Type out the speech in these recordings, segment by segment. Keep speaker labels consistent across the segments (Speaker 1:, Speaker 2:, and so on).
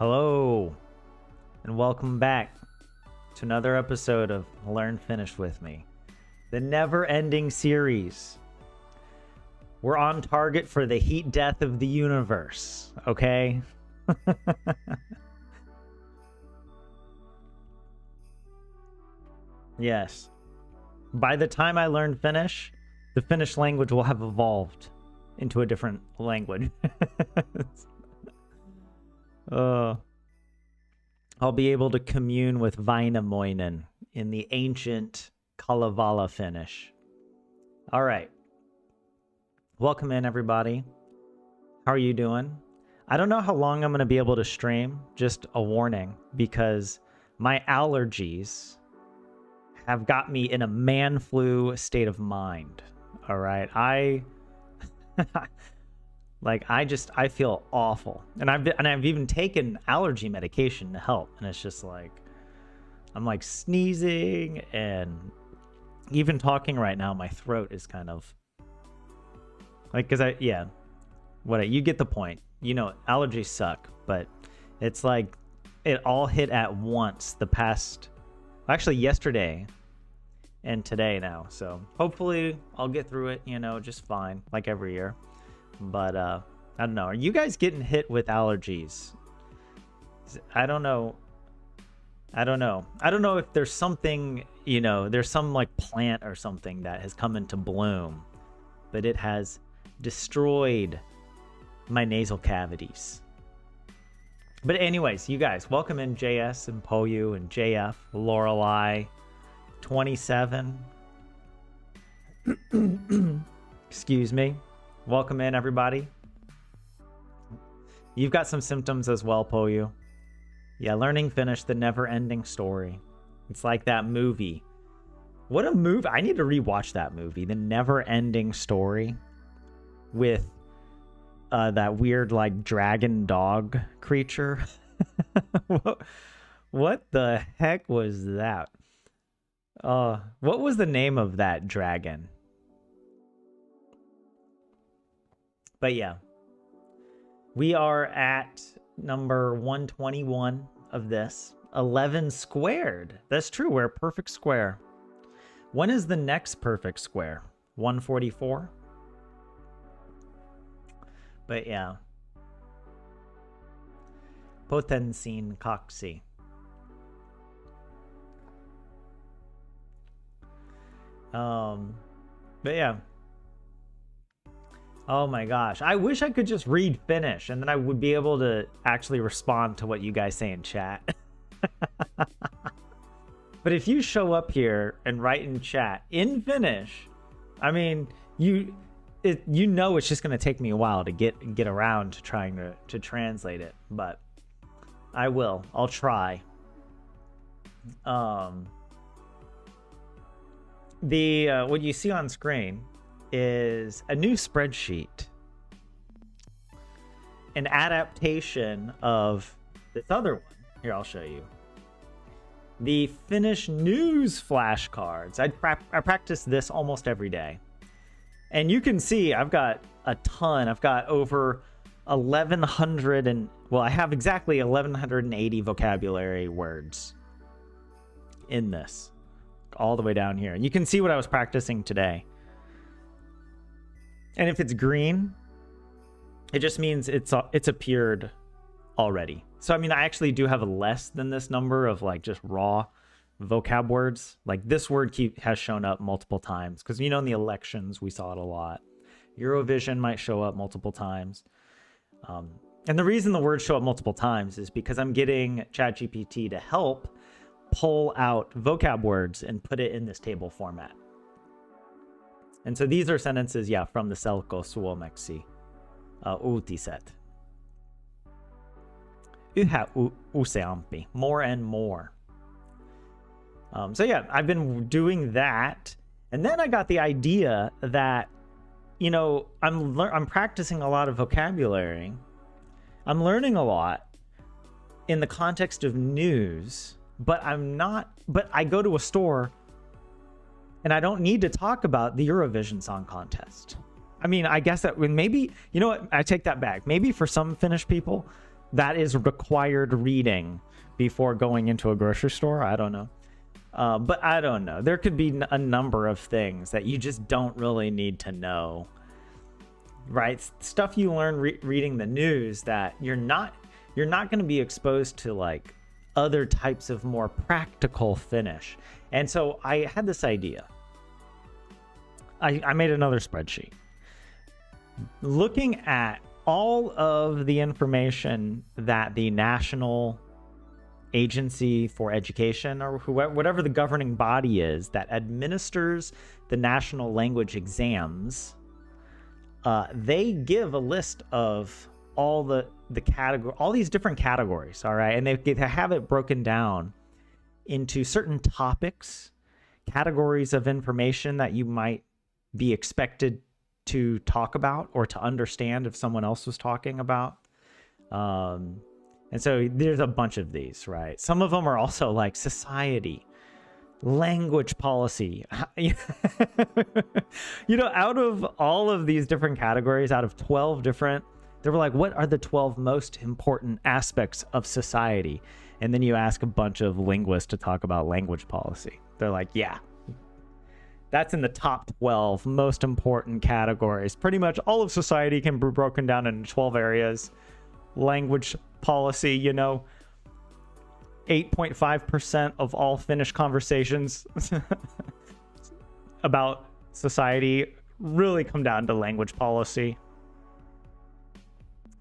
Speaker 1: Hello, and welcome back to another episode of Learn Finnish with me, the never-ending series. We're on target for the heat death of the universe, okay? Yes. By the time I learn Finnish, the Finnish language will have evolved into a different language. I'll be able to commune with Väinämöinen in the ancient Kalevala Finnish. All right. Welcome in, everybody. How are you doing? I don't know how long I'm going to be able to stream. Just a warning, because my allergies have got me in a man flu state of mind. All right. I feel awful. And I've even taken allergy medication to help. And it's just like, I'm like sneezing, and even talking right now, my throat is kind of like, you get the point. You know, allergies suck, but it's like it all hit at once actually yesterday and today now. So hopefully I'll get through it, just fine, like every year. But I don't know. Are you guys getting hit with allergies? I don't know. I don't know if there's something, there's some like plant or something that has come into bloom, but it has destroyed my nasal cavities. But anyways, you guys, welcome in JS and Poyu and JF, Lorelei, 27. Excuse me. Welcome in, everybody. You've got some symptoms as well, Poyu. Yeah, learning Finnish, the never-ending story. It's like that movie. What a movie. I need to rewatch that movie, The Never-Ending Story, with that weird, like, dragon dog creature. What the heck was that? What was the name of that dragon? But yeah, we are at number 121 of this. 11 squared. That's true. We're a perfect square. When is the next perfect square? 144? But yeah. Potensin kaksi. But yeah. Oh my gosh. I wish I could just read Finnish and then I would be able to actually respond to what you guys say in chat. But if you show up here and write in chat in Finnish, I mean, it's just going to take me a while to get around to trying to translate it, but I will. I'll try. What you see on screen is a new spreadsheet, an adaptation of this other one. Here, I'll show you. The Finnish news flashcards. I practice this almost every day. And you can see I've got a ton. I've got over 1,100 I have exactly 1,180 vocabulary words in this, all the way down here. And you can see what I was practicing today. And if it's green, it just means it's appeared already. So, I mean, I actually do have a less than this number of like just raw vocab words. Like this word has shown up multiple times because, in the elections, we saw it a lot. Eurovision might show up multiple times. And the reason the words show up multiple times is because I'm getting ChatGPT to help pull out vocab words and put it in this table format. And so these are sentences, from the Selko Suomeksi uutiset. Yhä useampi, more and more. So I've been doing that. And then I got the idea that, I'm practicing a lot of vocabulary. I'm learning a lot in the context of news, but I go to a store and I don't need to talk about the Eurovision Song Contest. I mean, I guess that maybe, I take that back. Maybe for some Finnish people, that is required reading before going into a grocery store. I don't know. But I don't know. There could be a number of things that you just don't really need to know, right? Stuff you learn reading the news that you're not going to be exposed to, like other types of more practical Finnish. And so I had this idea. I made another spreadsheet looking at all of the information that the National Agency for Education, or whatever the governing body is that administers the national language exams, they give a list of all the category, all these different categories, all right, and they have it broken down into certain topics, categories of information that you might be expected to talk about or to understand if someone else was talking about. And so there's a bunch of these, right? Some of them are also like society, language policy. You know, out of all of these different categories, out of 12 different, they were like, what are the 12 most important aspects of society? And then you ask a bunch of linguists to talk about language policy. They're like, yeah, that's in the top 12 most important categories. Pretty much all of society can be broken down into 12 areas. Language policy, you know, 8.5% of all Finnish conversations about society really come down to language policy.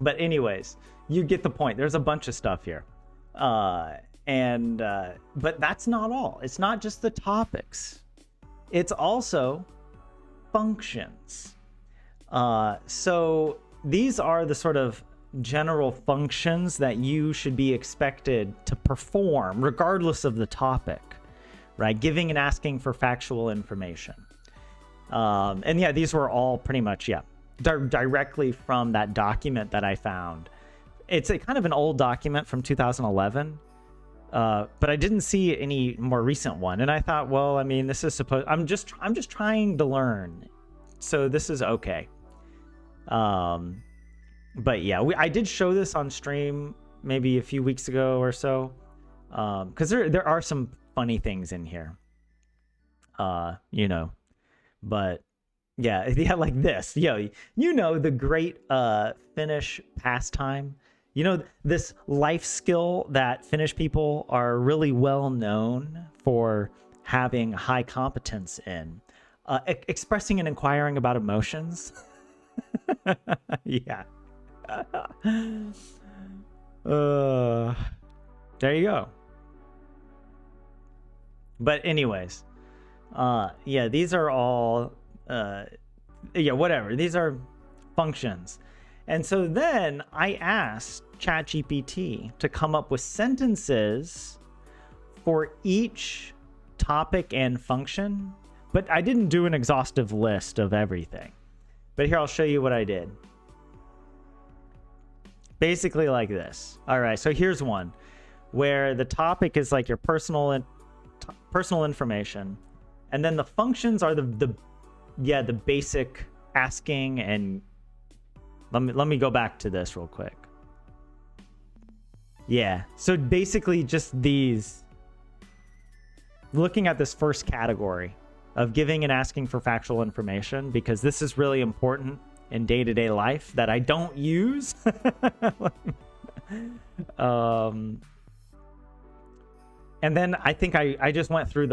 Speaker 1: But anyways, you get the point. There's a bunch of stuff here. But that's not all. It's not just the topics. It's also functions. So these are the sort of general functions that you should be expected to perform regardless of the topic, right? Giving and asking for factual information. And yeah, these were all pretty much, directly from that document that I found. It's a kind of an old document from 2011. But I didn't see any more recent one, and I thought, well, I mean, this is supposed. I'm just trying to learn, so this is okay. But yeah, I did show this on stream maybe a few weeks ago or so, because there are some funny things in here, you know. But yeah, like this, you know, the great Finnish pastime. You know, this life skill that Finnish people are really well known for having high competence in, expressing and inquiring about emotions. Yeah. There you go. But anyways, yeah, these are all, whatever. These are functions. And so then I asked ChatGPT to come up with sentences for each topic and function, but I didn't do an exhaustive list of everything. But here, I'll show you what I did. Basically like this. All right, so here's one where the topic is like your personal information, and then the functions are the basic asking and let me go back to this real quick. Yeah, so basically just these, looking at this first category of giving and asking for factual information, because this is really important in day-to-day life that I don't use. And then I think I just went through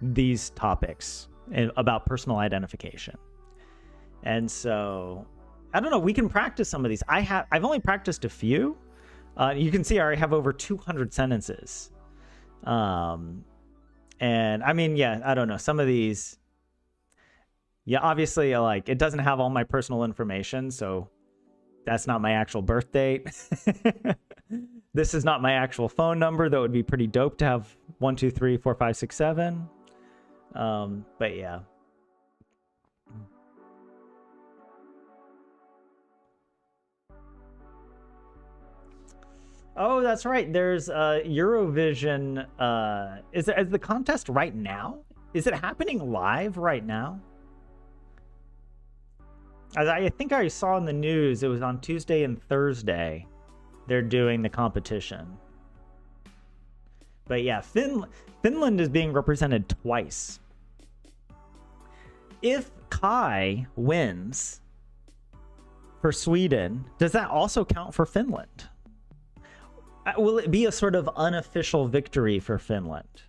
Speaker 1: these topics about personal identification. And so I don't know, we can practice some of these. I've only practiced a few. You can see I already have over 200 sentences. And I mean, yeah, I don't know. Some of these, yeah, obviously, like, it doesn't have all my personal information, so that's not my actual birth date. This is not my actual phone number. That would be pretty dope to have 1, 2, 3, 4, 5, 6, 7. But yeah. Oh, that's right. There's Eurovision. Is the contest right now? Is it happening live right now? As I think I saw in the news, it was on Tuesday and Thursday. they're doing the competition. But yeah, Finland is being represented twice. If Kai wins for Sweden, does that also count for Finland? Will it be a sort of unofficial victory for Finland?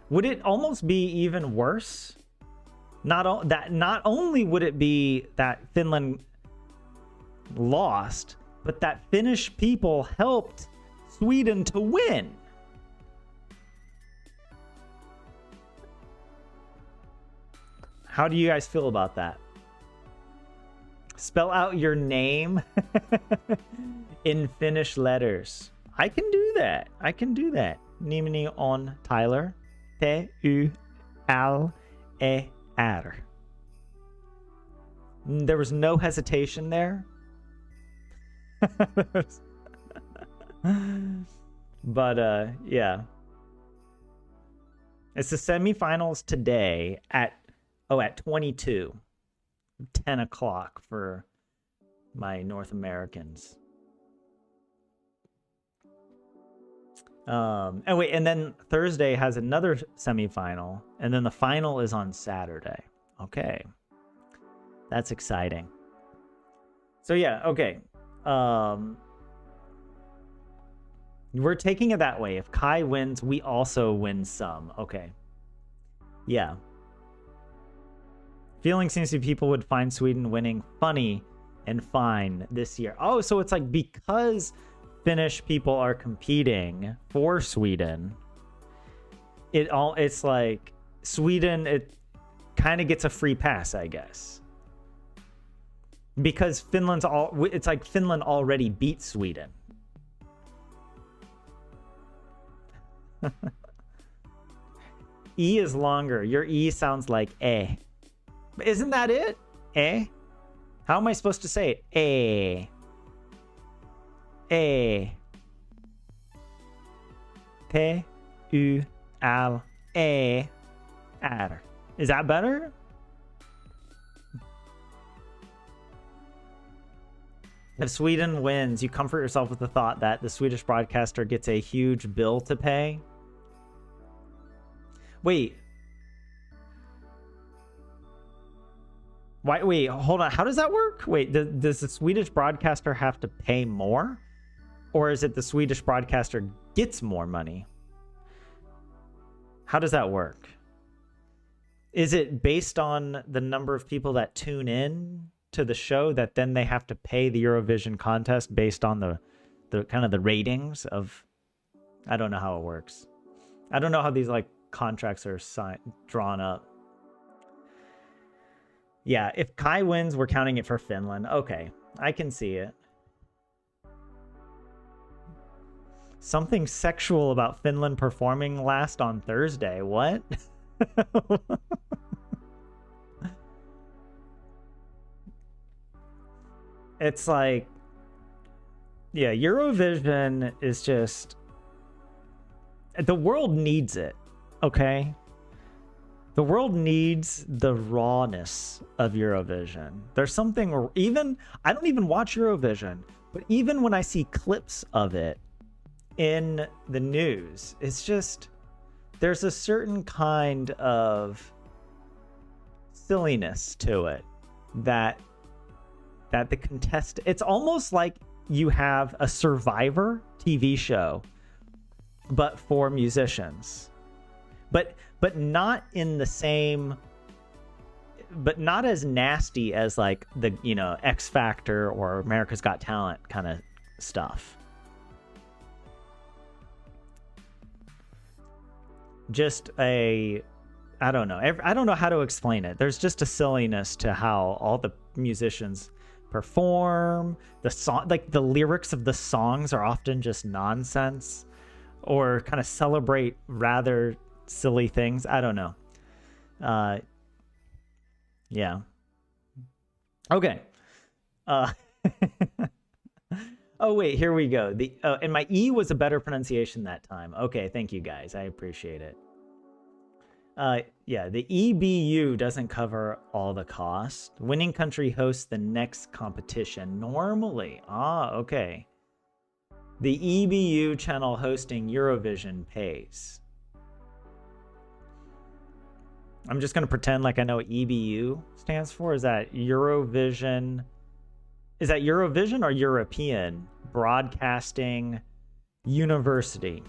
Speaker 1: Would it almost be even worse? Not only would it be that Finland lost, but that Finnish people helped Sweden to win. How do you guys feel about that? Spell out your name in Finnish letters. I can do that. I can do that. Nimeni on Tyler. T-U-L-E-R. There was no hesitation there. But yeah. It's the semifinals today at 22. 10 o'clock for my North Americans. And then Thursday has another semifinal, and then the final is on Saturday. Okay. That's exciting. So yeah, okay. We're taking it that way. If Kai wins, we also win some. Okay. Yeah. Feeling seems to be people would find Sweden winning funny and fine this year. Oh, so it's like because Finnish people are competing for Sweden, it's like Sweden, it kind of gets a free pass, I guess. Because it's like Finland already beat Sweden. E is longer. Your E sounds like eh. Isn't that it? Eh? How am I supposed to say it? Eh. Eh. T-U-L-E-R. Is that better? If Sweden wins, you comfort yourself with the thought that the Swedish broadcaster gets a huge bill to pay. Wait. Wait, hold on. How does that work? Wait, does the Swedish broadcaster have to pay more? Or is it the Swedish broadcaster gets more money? How does that work? Is it based on the number of people that tune in to the show that then they have to pay the Eurovision contest based on the kind of the ratings of... I don't know how it works. I don't know how these like contracts are drawn up. Yeah, if Kai wins, we're counting it for Finland. Okay, I can see it. Something sexual about Finland performing last on Thursday. What? It's like... Yeah, Eurovision is just... The world needs it, okay? The world needs the rawness of Eurovision. There's something, even, I don't even watch Eurovision, but even when I see clips of it in the news, it's just, there's a certain kind of silliness to it that the it's almost like you have a Survivor TV show, but for musicians. But not in the same, but not as nasty as like the, you know, X Factor or America's Got Talent kind of stuff. Just I don't know. I don't know how to explain it. There's just a silliness to how all the musicians perform. The song, like the lyrics of the songs are often just nonsense or kind of celebrate rather silly things. I don't know. Yeah. Okay. Oh wait, here we go. And my E was a better pronunciation that time. Okay, thank you guys. I appreciate it. Yeah, the EBU doesn't cover all the cost. Winning country hosts the next competition normally. Ah, okay. The EBU channel hosting Eurovision pays. I'm just going to pretend like I know what EBU stands for. Is that Eurovision? Is that Eurovision or European Broadcasting University?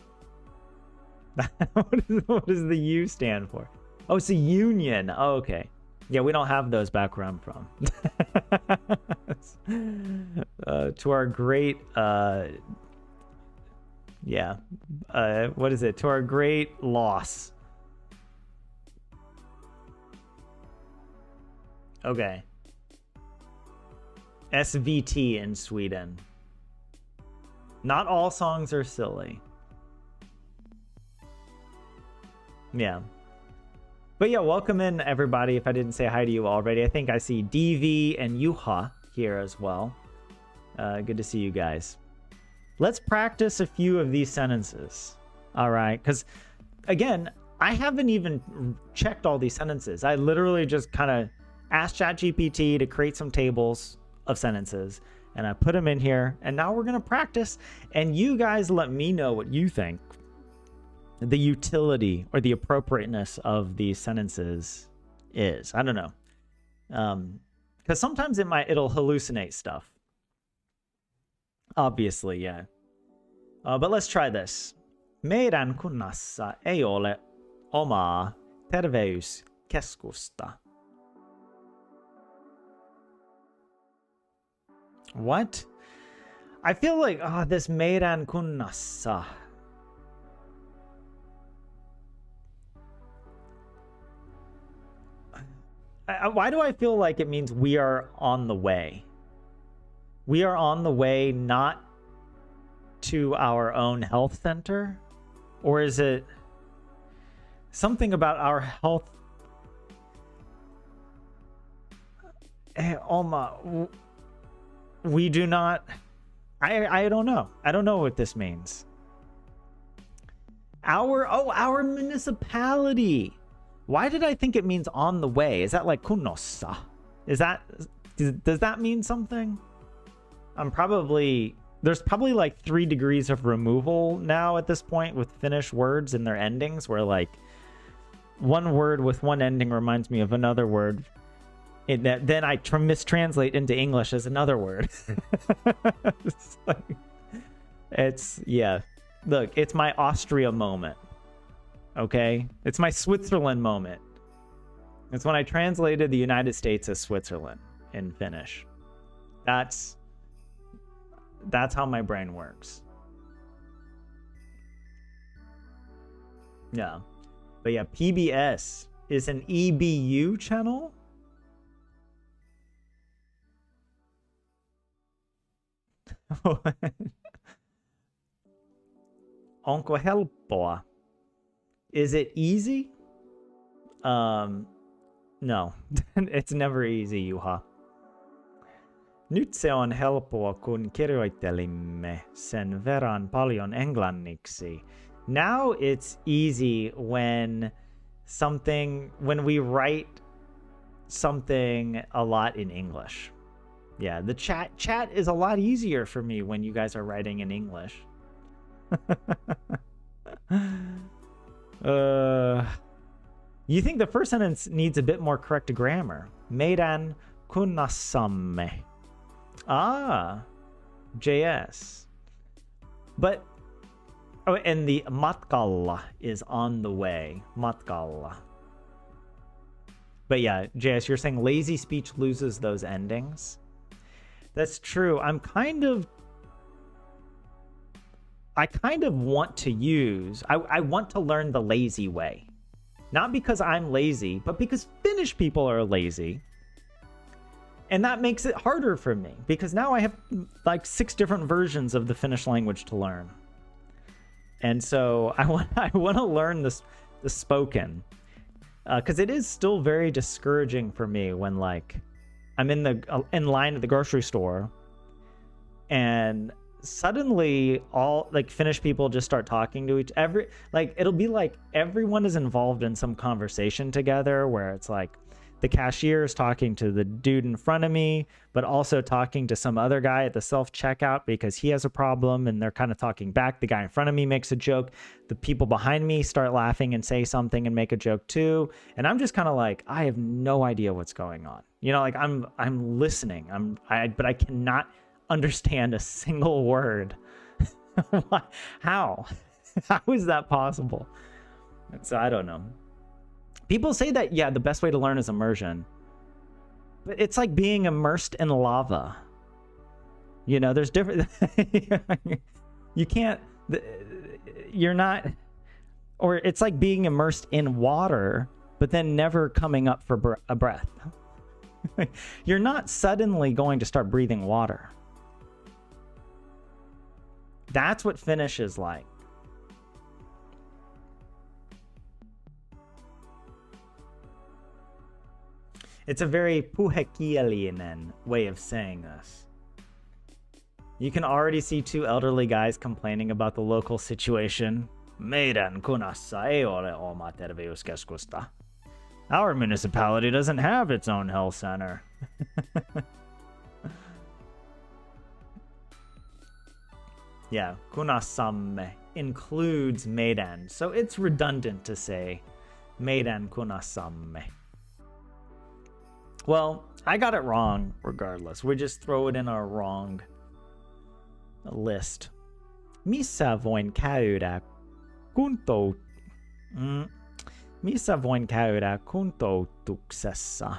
Speaker 1: What does the U stand for? Oh, it's a union. Oh, okay. Yeah, we don't have those back where I'm from. To our great, yeah, what is it? To our great loss. Okay. SVT in Sweden. Not all songs are silly. Yeah. But yeah, welcome in everybody. If I didn't say hi to you already, I think I see DV and Yuha here as well. Good to see you guys. Let's practice a few of these sentences. All right. Because again, I haven't even checked all these sentences. I literally just kind of asked ChatGPT to create some tables of sentences and I put them in here. And now we're going to practice. And you guys let me know what you think the utility or the appropriateness of these sentences is. I don't know. Because sometimes it'll hallucinate stuff. Obviously, yeah. But let's try this. Meidän kunnassa ei ole omaa terveyskeskusta. What? I feel like this meidän kunnassa. Why do I feel like it means we are on the way? We are on the way not to our own health center? Or is it something about our health? Oma, we do not. I don't know. I don't know what this means. Our municipality. Why did I think it means on the way? Is that like kunnossa? Does that mean something? There's probably like 3 degrees of removal now at this point with Finnish words and their endings, where like one word with one ending reminds me of another word. Then I mistranslate into English as another word. Yeah. Look, it's my Austria moment. Okay? It's my Switzerland moment. It's when I translated the United States as Switzerland in Finnish. That's how my brain works. Yeah. But yeah, PBS is an EBU channel. Onko helppoa? Is it easy? No. It's never easy, Juha. Nyt se on helppoa, kun kirjoittelimme sen verran paljon englanniksi. Now it's easy when we write something a lot in English. Yeah, the chat is a lot easier for me when you guys are writing in English. You think the first sentence needs a bit more correct grammar. Meidän kunnassamme. JS. But, and the matkalla is on the way. Matkalla. But yeah, JS, you're saying lazy speech loses those endings? That's true. I kind of want to use, I want to learn the lazy way. Not because I'm lazy, but because Finnish people are lazy. And that makes it harder for me because now I have like 6 different versions of the Finnish language to learn. And so I want to learn the spoken because it is still very discouraging for me when like I'm in line at the grocery store and suddenly all like Finnish people just start talking to it'll be like everyone is involved in some conversation together, where it's like the cashier is talking to the dude in front of me, but also talking to some other guy at the self-checkout because he has a problem, and they're kind of talking back. The guy in front of me makes a joke. The people behind me start laughing and say something and make a joke too. And I'm just kind of like, I have no idea what's going on. You know, like I'm listening. But I cannot understand a single word. How? How is that possible? So I don't know. People say that, yeah, the best way to learn is immersion. But it's like being immersed in lava. You know, there's different... you can't... You're not... Or it's like being immersed in water, but then never coming up for a breath. You're not suddenly going to start breathing water. That's what Finnish is like. It's a very puhekielinen way of saying this. You can already see two elderly guys complaining about the local situation. Meidän kunassa ei ole oma terveyskeskusta. Our municipality doesn't have its own health center. Yeah, kunassamme includes meidän, so it's redundant to say meidän kunassamme. Well, I got it wrong regardless. We just throw it in our wrong list. Missä voin käydä Missä voin käydä kuntoutuksessa?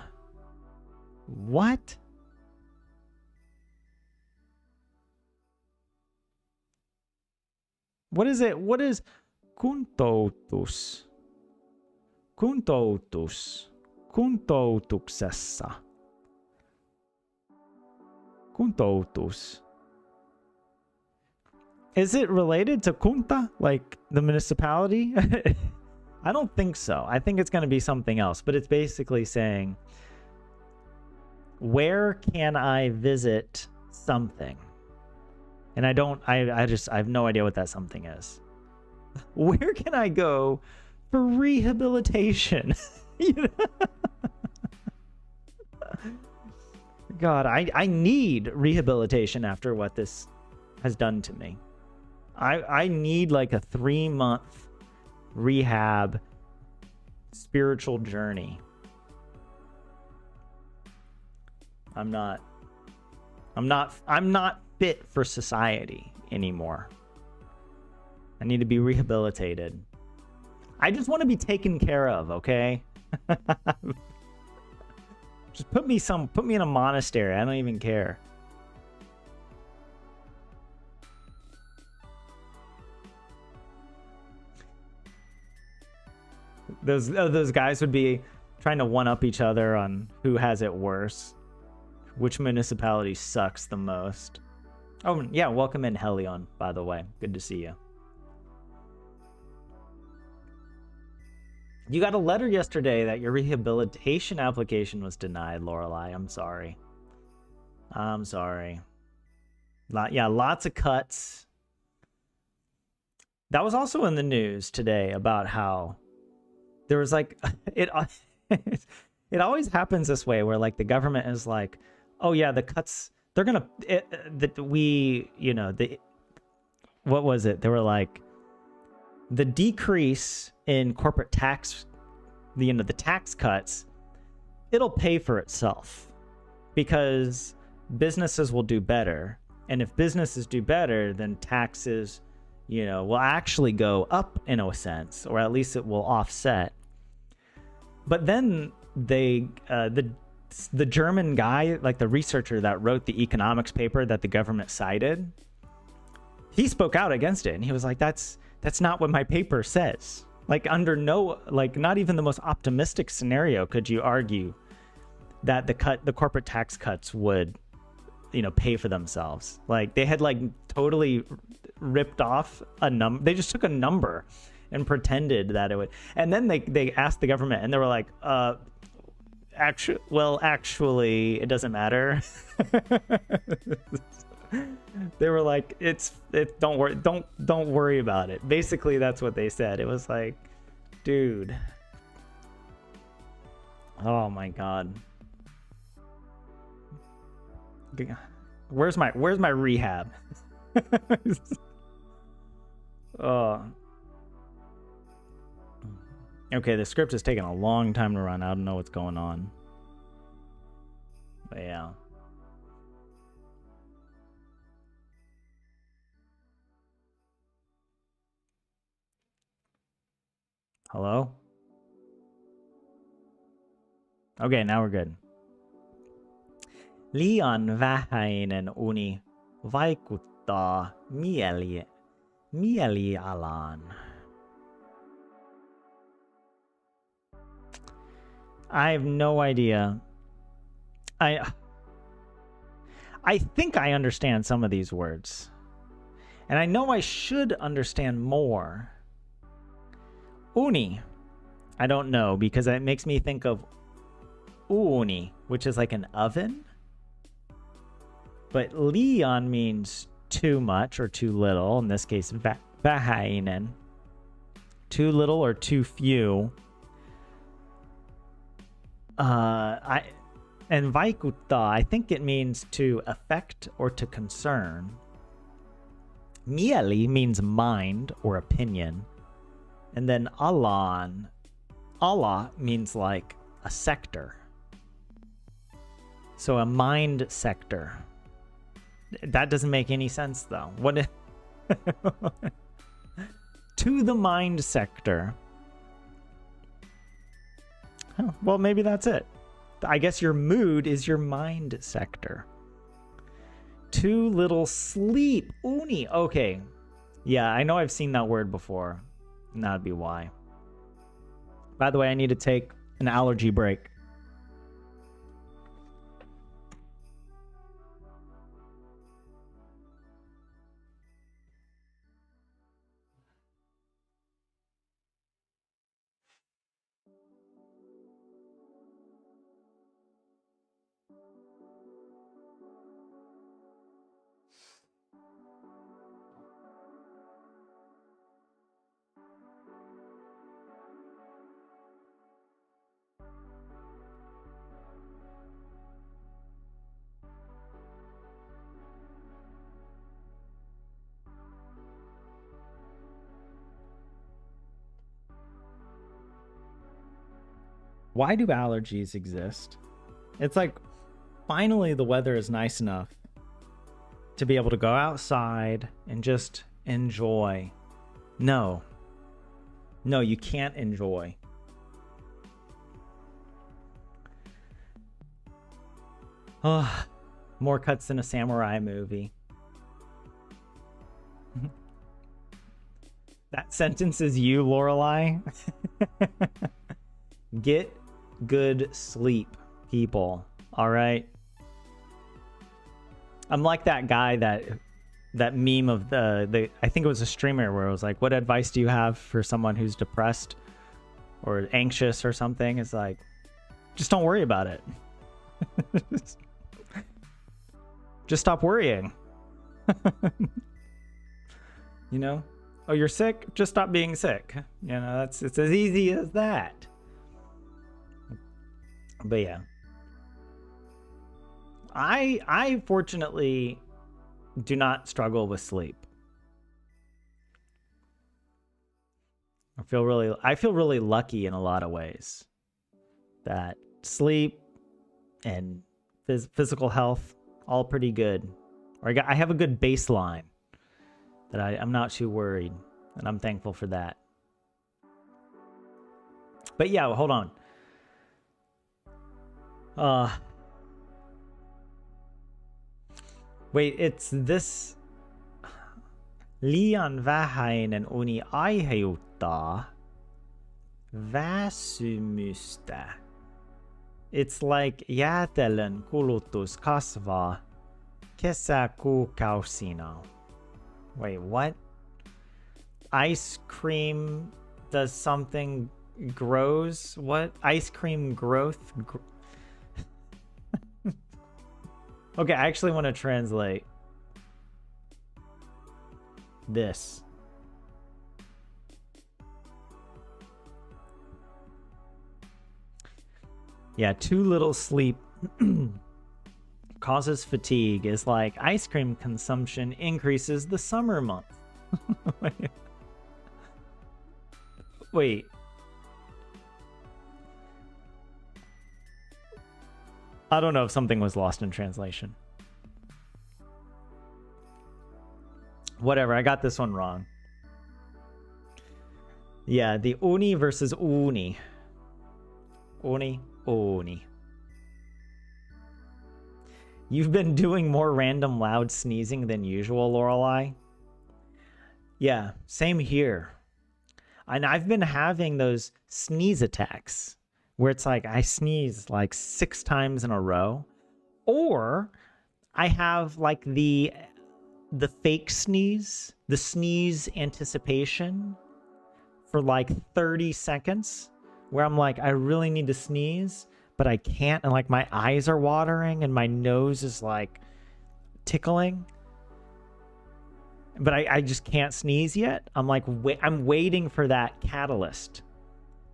Speaker 1: What? What is it? What is kuntoutus? Kuntoutuksessa. Kuntoutus. Is it related to kunta, like the municipality? I don't think so. I think it's going to be something else, but it's basically saying, where can I visit something? And I have no idea what that something is. Where can I go for rehabilitation? You know? God, I need rehabilitation after what this has done to me. I need like a 3-month rehab spiritual journey. I'm not fit for society anymore. I need to be rehabilitated. I just want to be taken care of, okay? Just put me in a monastery. I don't even care. Those guys would be trying to one-up each other on who has it worse. Which municipality sucks the most. Oh, yeah, welcome in Helion, by the way. Good to see you. You got a letter yesterday that your rehabilitation application was denied, Lorelei. I'm sorry. I'm sorry. Yeah, lots of cuts. That was also in the news today about how there was like it always happens this way where like the government is like, oh yeah, the cuts, they're gonna what was it? They were like, the decrease in corporate tax, the tax cuts, it'll pay for itself because businesses will do better. And if businesses do better, then taxes, will actually go up in a sense, or at least it will offset. But then the German guy, like the researcher that wrote the economics paper that the government cited, he spoke out against it. And he was like, that's not what my paper says. Like under not even the most optimistic scenario could you argue that the corporate tax cuts would, pay for themselves. Like they had like totally ripped off a number. They just took a number and pretended that it would. And then they asked the government and they were like, actually, it doesn't matter. They were like, don't worry about it. Basically, that's what they said. It was like, dude. Oh my god. Where's my rehab? Oh. Okay, the script is taking a long time to run. I don't know what's going on. But yeah. Hello? Okay, now we're good. Liian vähäinen uni vaikuttaa mielialaan. I have no idea. I think I understand some of these words. And I know I should understand more. Uni. I don't know because it makes me think of uuni, which is like an oven. But liian means too much or too little. In this case, vähäinen. Too little or too few. And vaikuttaa, I think it means to affect or to concern. Mieli means mind or opinion. And then alan, ala means like a sector. So a mind sector. That doesn't make any sense though. What? To the mind sector. Oh, well, maybe that's it. I guess your mood is your mind sector. Too little sleep. Uni. Okay. Yeah, I know I've seen that word before. And that'd be why. By the way, I need to take an allergy break. Why do allergies exist? It's like, finally the weather is nice enough to be able to go outside and just enjoy. No. No, you can't enjoy. Oh, more cuts than a samurai movie. That sentence is you, Lorelai. Get good sleep, people. All right. I'm like that guy that meme of the I think it was a streamer where it was like, what advice do you have for someone who's depressed or anxious or something? It's like, just don't worry about it. Just stop worrying. You know? Oh, you're sick? Just stop being sick. You know, it's as easy as that. But yeah. I fortunately do not struggle with sleep. I feel really lucky in a lot of ways that sleep and physical health all pretty good. Or I have a good baseline that I'm not too worried, and I'm thankful for that. But yeah, hold on. Wait, it's this. Liian vähäinen uni aiheuttaa väsymystä. It's like jäätelön kulutus kasvaa kesäkuukausina. Wait, what? Ice cream does something grows? What? Ice cream growth? Okay, I actually want to translate. this. Yeah, too little sleep causes fatigue is like ice cream consumption increases the summer month. Wait. I don't know if something was lost in translation. Whatever, I got this one wrong. Yeah, the uni versus uni. Uni. You've been doing more random loud sneezing than usual, Lorelei. Yeah, same here. And I've been having those sneeze attacks where it's like I sneeze like 6 times in a row, or I have like the fake sneeze, the sneeze anticipation for like 30 seconds where I'm like, I really need to sneeze, but I can't. And like my eyes are watering and my nose is like tickling, but I just can't sneeze yet. I'm like, I'm waiting for that catalyst,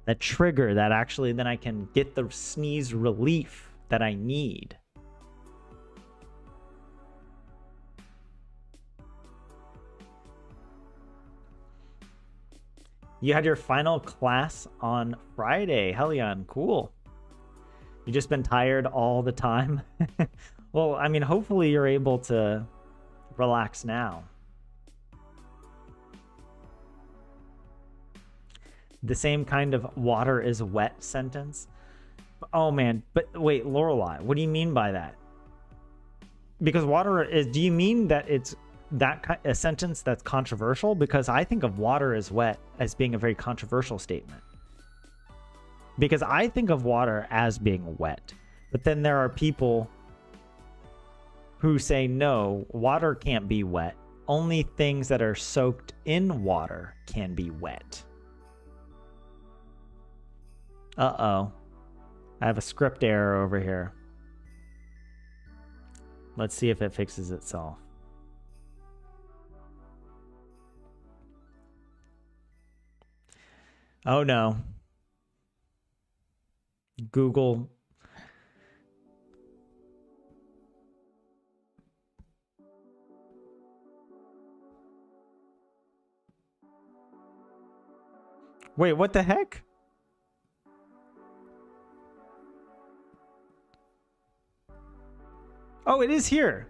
Speaker 1: that trigger that actually then I can get the sneeze relief that I need. You had your final class on Friday. Hellion, cool. You just been tired all the time? Well, I mean, hopefully you're able to relax now. The same kind of water is wet sentence. Oh man, but wait, Lorelei, what do you mean by that? Because water is, do you mean that it's a sentence that's controversial? Because I think of water is wet as being a very controversial statement. Because I think of water as being wet, but then there are people who say no, water can't be wet. Only things that are soaked in water can be wet. Uh-oh. I have a script error over here. Let's see if it fixes itself. Oh no. Google. Wait, what the heck? Oh, it is here.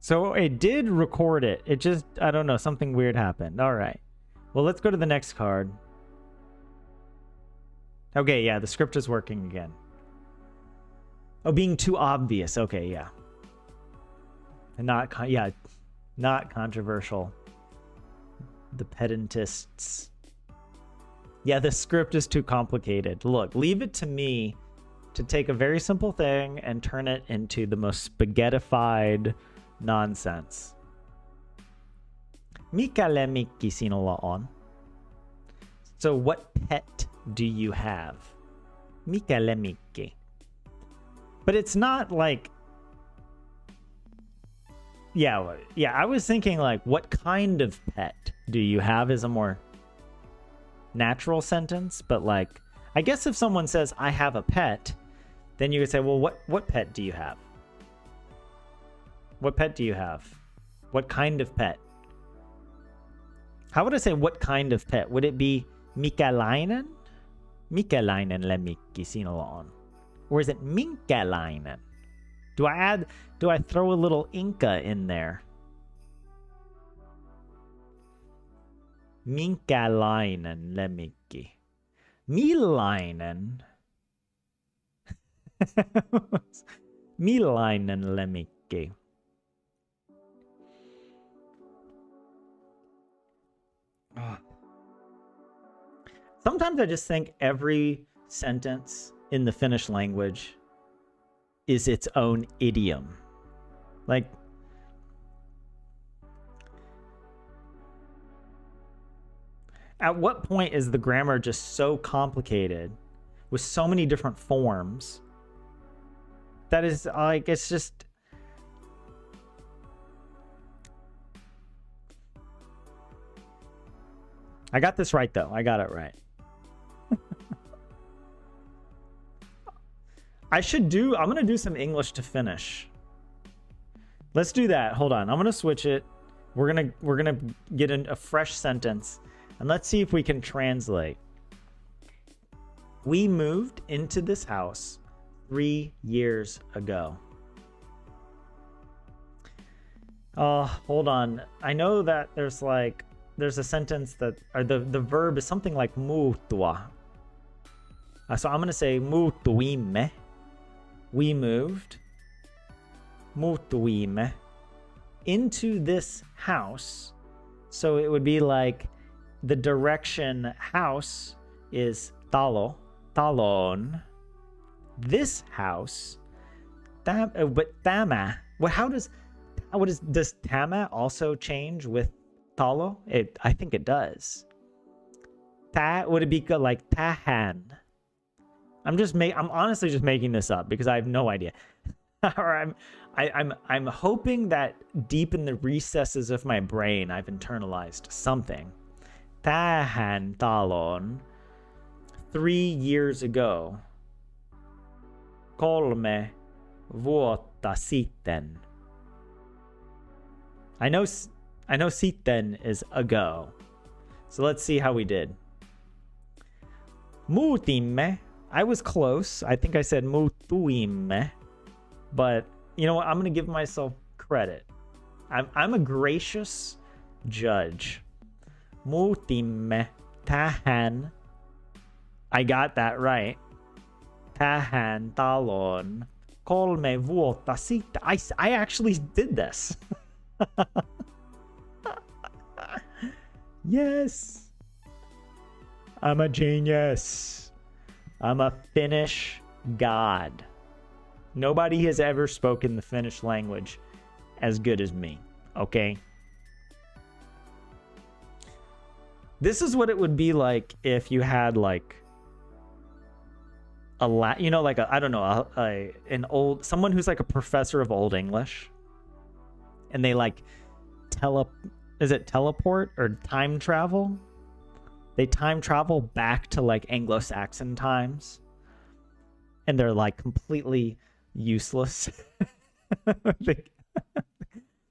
Speaker 1: So it did record it. It just, I don't know, something weird happened. All right. Well, let's go to the next card. Okay, yeah, the script is working again. Oh, being too obvious. Okay, yeah. And not controversial. The pedantists. Yeah, the script is too complicated. Look, leave it to me to take a very simple thing and turn it into the most spaghettified nonsense. Mika lemikki sinulla on. So what pet do you have? Mika lemikki. But it's not like... Yeah, I was thinking like, what kind of pet do you have is a more natural sentence. But like, I guess if someone says, I have a pet, then you could say, well, what pet do you have? What pet do you have? What kind of pet? How would I say what kind of pet? Would it be Mikalainen? Mikalainen lemikki sinulla on. Or is it Minkalainen? Do I throw a little Inca in there? Minkalainen lemikki. Millainen. Millainen lemikki. Sometimes I just think every sentence in the Finnish language is its own idiom. Like, at what point is the grammar just so complicated with so many different forms that is like, it's just... I got this right, though. I got it right. I'm going to do some English to Finnish. Let's do that. Hold on. I'm going to switch it. We're going to get a fresh sentence, and let's see if we can translate. We moved into this house 3 years ago. Hold on. I know that there's a sentence that, or the verb is something like muuttua. So I'm going to say muutuimme. We moved. Muutuimme. Into this house. So it would be like the direction house is talo. Talon. This house. But tama. Does tama also change with talo? I think it does. Would it be like tahan? I'm honestly just making this up because I have no idea. Or I'm hoping that deep in the recesses of my brain I've internalized something. Tahan talon. 3 years ago. 3 vuotta sitten. I know sitten is ago. So let's see how we did. Muutimme. I was close. I think I said muutuimme. But you know what? I'm going to give myself credit. I'm a gracious judge. Muutimme tähän. I got that right. Tähän talon 3 vuotta sitten. I actually did this. Yes. I'm a genius. I'm a Finnish god. Nobody has ever spoken the Finnish language as good as me. Okay? This is what it would be like if you had like someone who's like a professor of Old English, and they like teleport or time travel? They time travel back to like Anglo-Saxon times, and they're like completely useless.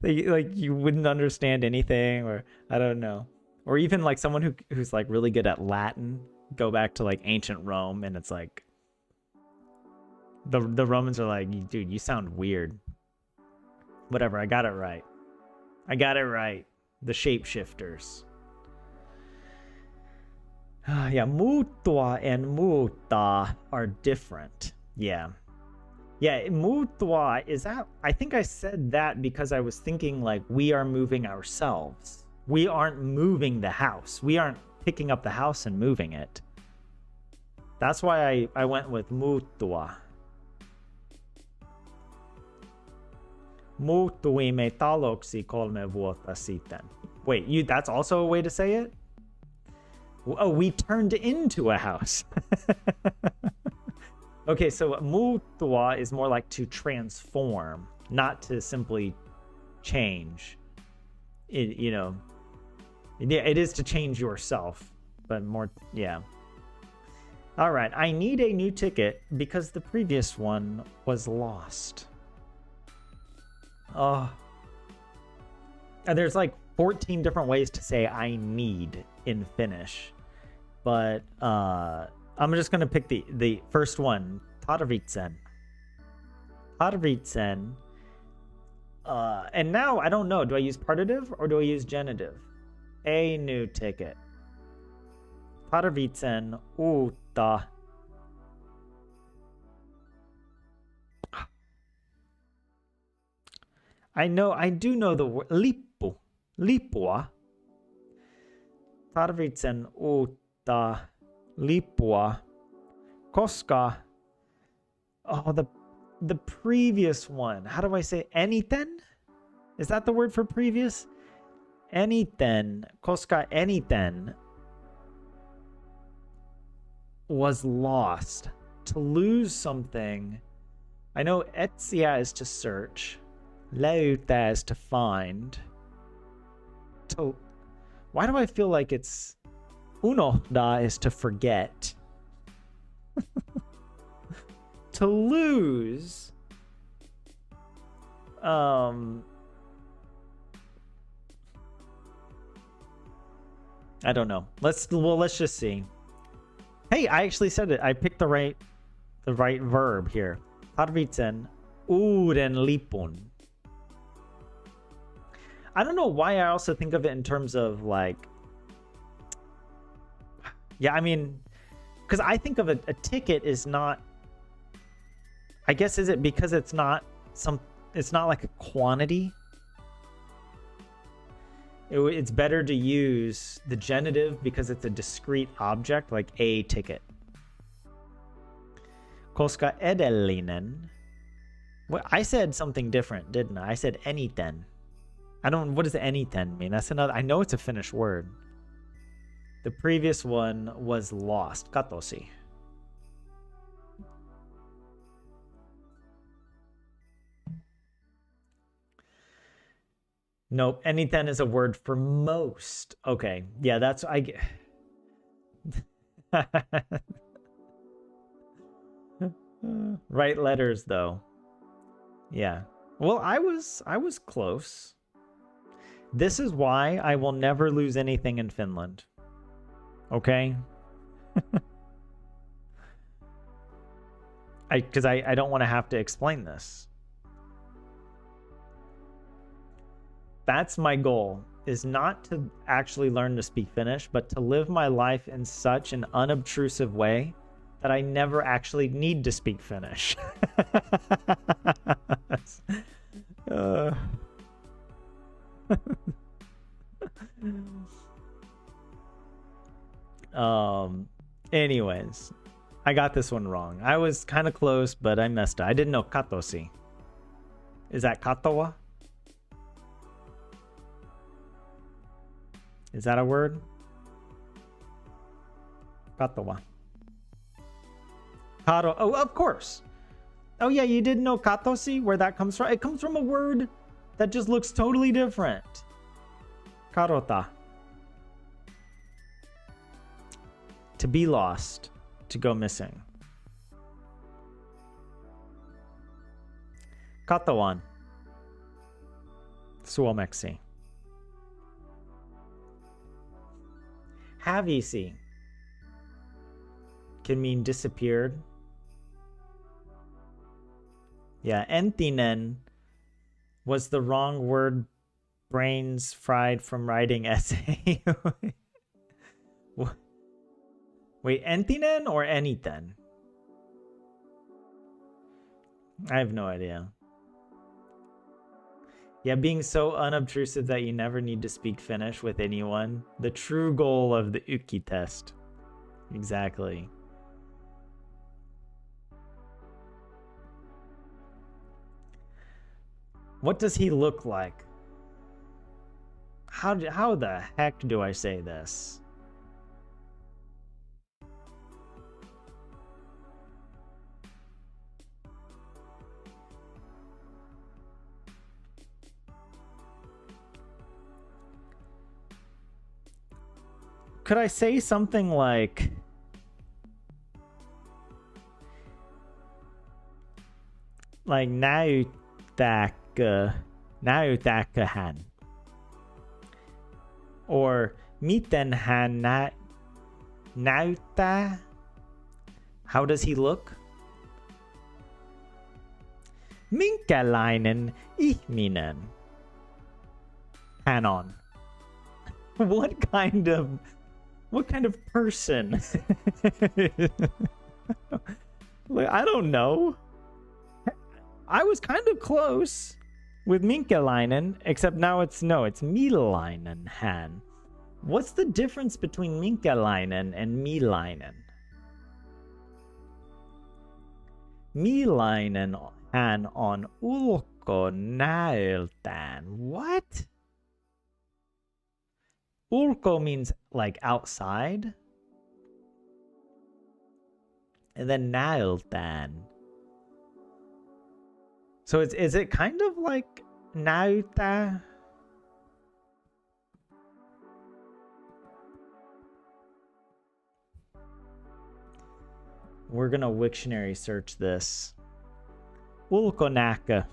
Speaker 1: they like you wouldn't understand anything, or I don't know. Or even like someone who's like really good at Latin, go back to like ancient Rome, and it's like the Romans are like, dude, you sound weird. Whatever, I got it right. The shapeshifters. Yeah, muuttua and muuttaa are different. Yeah, muuttua is that. I think I said that because I was thinking like we are moving ourselves. We aren't moving the house. We aren't picking up the house and moving it. That's why I went with muuttua. Muuttuimme taloksi 3 vuotta sitten. Wait, that's also a way to say it? Oh, we turned into a house. Okay, so muuttua is more like to transform, not to simply change. It is to change yourself, but more, yeah. All right, I need a new ticket because the previous one was lost. There's like 14 different ways to say I need in Finnish, but I'm just gonna pick the first one. Tarvitsen. And now I don't know. Do I use partitive or do I use genitive? A new ticket. Tarvitsen uutta. I do know the word lippu. Lippua. Tarvitsen uutta lippua. Koska the previous one. How do I say eniten? Is that the word for previous? Eniten. Koska eniten was lost. To lose something. I know etsia is to search. Löytää is to find. Why do I feel like it's Unohda is to forget. To lose. I don't know. Let's just see. Hey, I actually said it. I picked the right verb here. Tarvitsen uuden lipun. I don't know why I also think of it in terms of like, yeah, I mean, because I think of a ticket is not, I guess, is it because it's not like a quantity? It's better to use the genitive because it's a discrete object, like a ticket. Koska edellinen. Well, I said something different, didn't I? I said eniten. What does eniten mean? That's another, I know it's a Finnish word. The previous one was lost. Katosi. Nope. Eniten is a word for most. Okay. Yeah, that's, I get. Right letters though. Yeah. Well, I was close. This is why I will never lose anything in Finland. Okay? Because I don't want to have to explain this. That's my goal, is not to actually learn to speak Finnish, but to live my life in such an unobtrusive way that I never actually need to speak Finnish. Anyways, I got this one wrong. I was kind of close, but I messed up. I didn't know katosi. Is that katoa? Is that a word? Katoa. Karo. Oh, of course. Oh yeah, you didn't know katosi, where that comes from? It comes from a word that just looks totally different. Karota. To be lost. To go missing. Katawan. Suomeksi. Hävisi can mean disappeared. Yeah, entinen was the wrong word. Brains fried from writing essay. Wait, entinen or eniten? I have no idea. Yeah, being so unobtrusive that you never need to speak Finnish with anyone. The true goal of the Uki test. Exactly. What does he look like? How the heck do I say this? Could I say something like näyttääkö hän? Or miten hän näyttää? How does he look? Minkälainen ihminen hän on? What kind of person? I don't know. I was kind of close with Minkälainen, except now it's Milainen hän. What's the difference between Minkälainen and Milainen? Milainen hän on ulkonäöltään. What? Ulko means like outside. And then näöltään. So is it kind of like näyttää? We're gonna Wiktionary search this. Ulkonaka.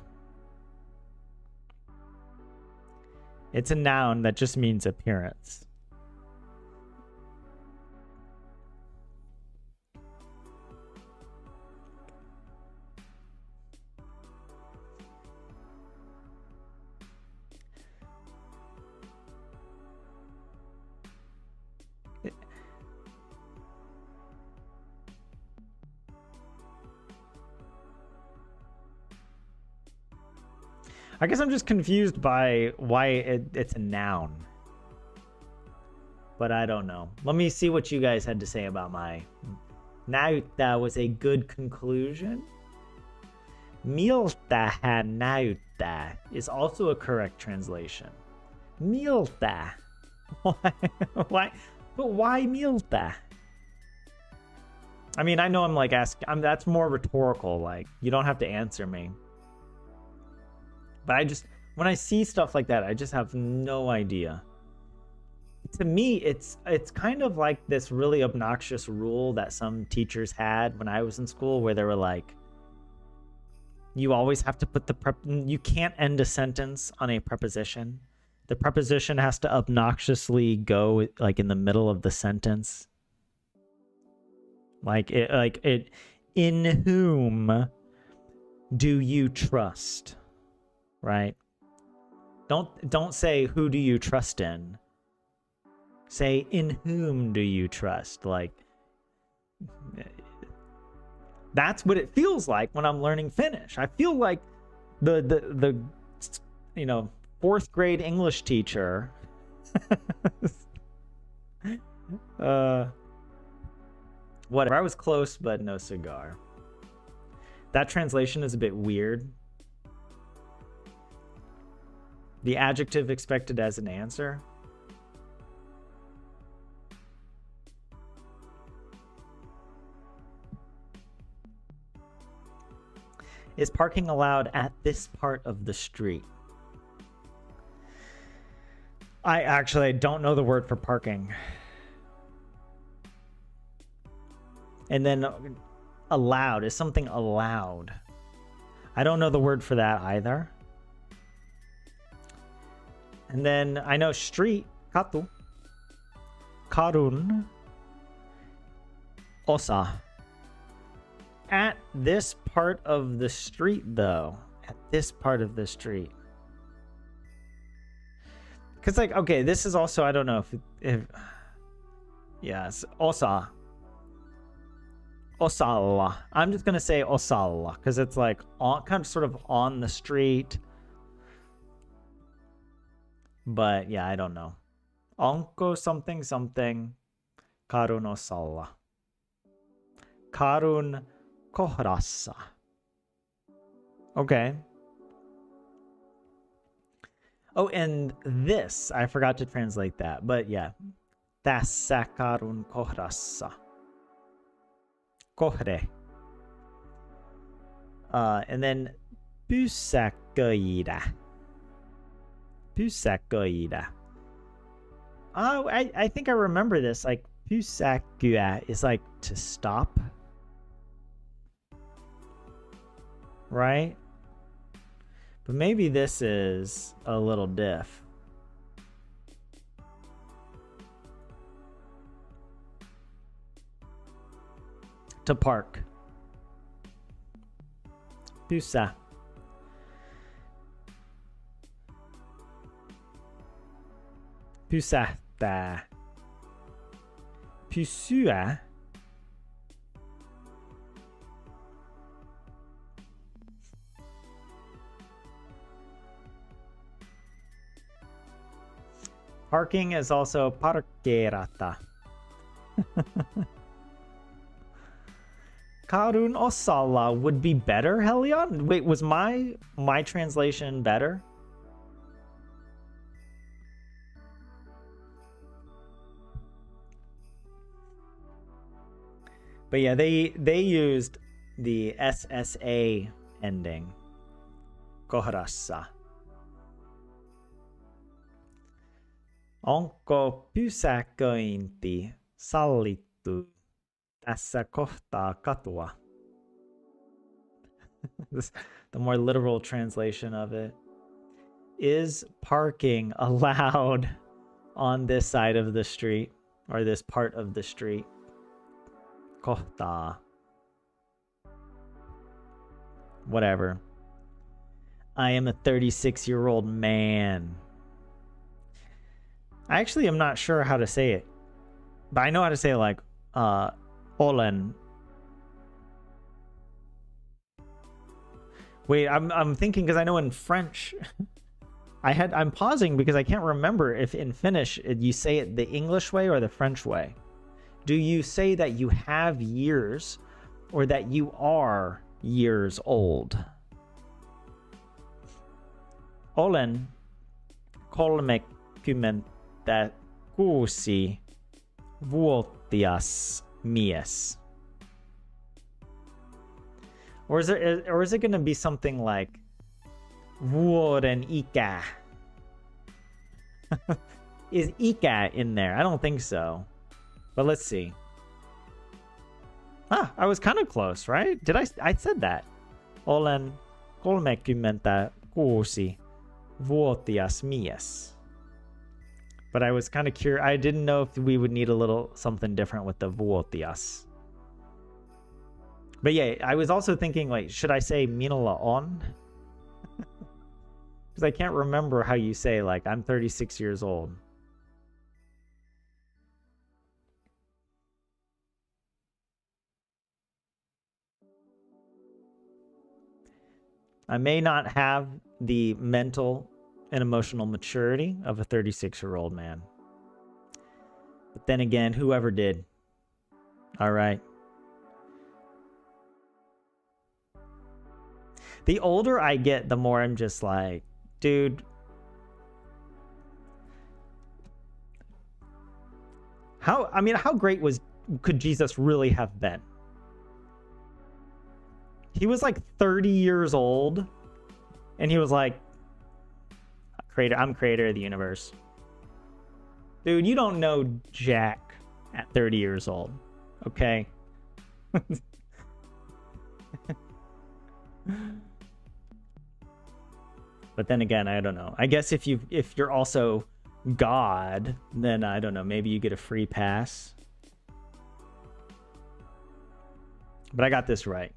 Speaker 1: It's a noun that just means appearance. I guess I'm just confused by why it's a noun. But I don't know. Let me see what you guys had to say about my... Näyttää was a good conclusion. Miltä hän näyttää is also a correct translation. Miltä. Why? But why miltä? I mean, I know I'm like asking... that's more rhetorical. Like, you don't have to answer me. But I just, when I see stuff like that, I just have no idea. To me, it's kind of like this really obnoxious rule that some teachers had when I was in school, where they were like, you always have to put you can't end a sentence on a preposition. The preposition has to obnoxiously go like in the middle of the sentence. Like it, in whom do you trust? Right? Don't say who do you trust in. Say in whom do you trust? Like that's what it feels like when I'm learning Finnish. I feel like the you know, 4th grade English teacher whatever. I was close, but no cigar. That translation is a bit weird. The adjective expected as an answer. Is parking allowed at this part of the street? I actually don't know the word for parking. And then allowed, is something allowed? I don't know the word for that either. And then I know street, katu, karun, osa. At this part of the street, though. At this part of the street. Because, like, okay, this is also, I don't know if yes, osa. Osalla. I'm just going to say osalla, because it's like on, kind of sort of on the street. But yeah, I don't know. Onko something something. Karun osalla. Karun kohdassa. Okay. Oh, and this, I forgot to translate that, but yeah. Tässä karun kohdassa. Kohde. And then pysäköidä. Pysäköidä. Oh, I think I remember this. Like, pysäkyä is like to stop. Right? But maybe this is a little diff. To park. Pysä. Pysähtää. Pysyä. Parking is also parkkeerata. Karun osalla would be better, Helion? Wait, was my translation better? But yeah, they used the SSA ending. Kohdassa. Onko pysäköinti sallittu Tässä kohtaa katua. The more literal translation of it. Is parking allowed on this side of the street or this part of the street? Kohtaa. Whatever. I am a 36-year-old man. I actually am not sure how to say it, but I know how to say like olen. Wait, I'm thinking because I know in French I'm pausing because I can't remember if in Finnish you say it the English way or the French way. Do you say that you have years or that you are years old? Olen 36-vuotias mies. Or is it going to be something like vuoden ikä? Is ikä in there? I don't think so. But let's see. Ah, I was kind of close, right? I said that. Olen 36-vuotias mies. But I was kind of curious. I didn't know if we would need a little something different with the vuotias. But yeah, I was also thinking, like, should I say minulla on? Because I can't remember how you say, like, I'm 36 years old. I may not have the mental and emotional maturity of a 36-year-old man. But then again, whoever did. All right. The older I get, the more I'm just like, dude, how great could Jesus really have been? He was like 30 years old and he was like, I'm creator of the universe. Dude, you don't know jack at 30 years old. Okay? But then again, I don't know. I guess if you're also God, then I don't know, maybe you get a free pass. But I got this right.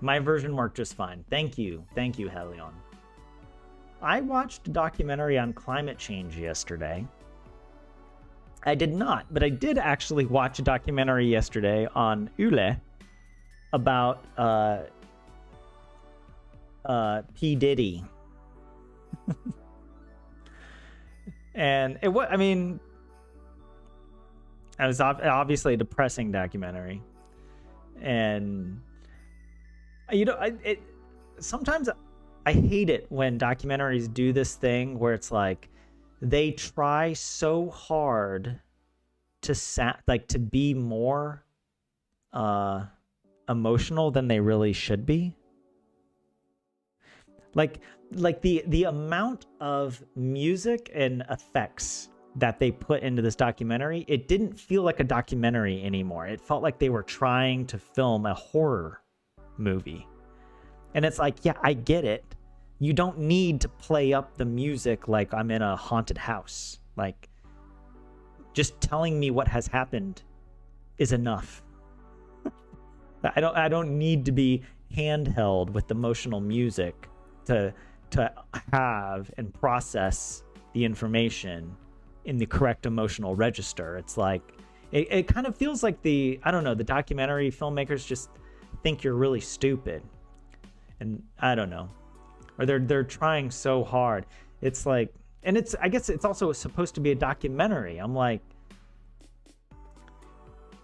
Speaker 1: My version worked just fine. Thank you, Helion. I watched a documentary on climate change yesterday. I did not, but I did actually watch a documentary yesterday on Yle about P. Diddy. And it was, it was obviously a depressing documentary. And sometimes I hate it when documentaries do this thing where it's like they try so hard to be more emotional than they really should be. Like the amount of music and effects that they put into this documentary, it didn't feel like a documentary anymore. It felt like they were trying to film a horror movie. And it's like, yeah, I get it. You don't need to play up the music like I'm in a haunted house. Like, just telling me what has happened is enough. I don't need to be handheld with emotional music to have and process the information in the correct emotional register. It's like it kind of feels like the documentary filmmakers just think you're really stupid. And I don't know. Or they're trying so hard. It's like, and I guess it's also supposed to be a documentary. I'm like,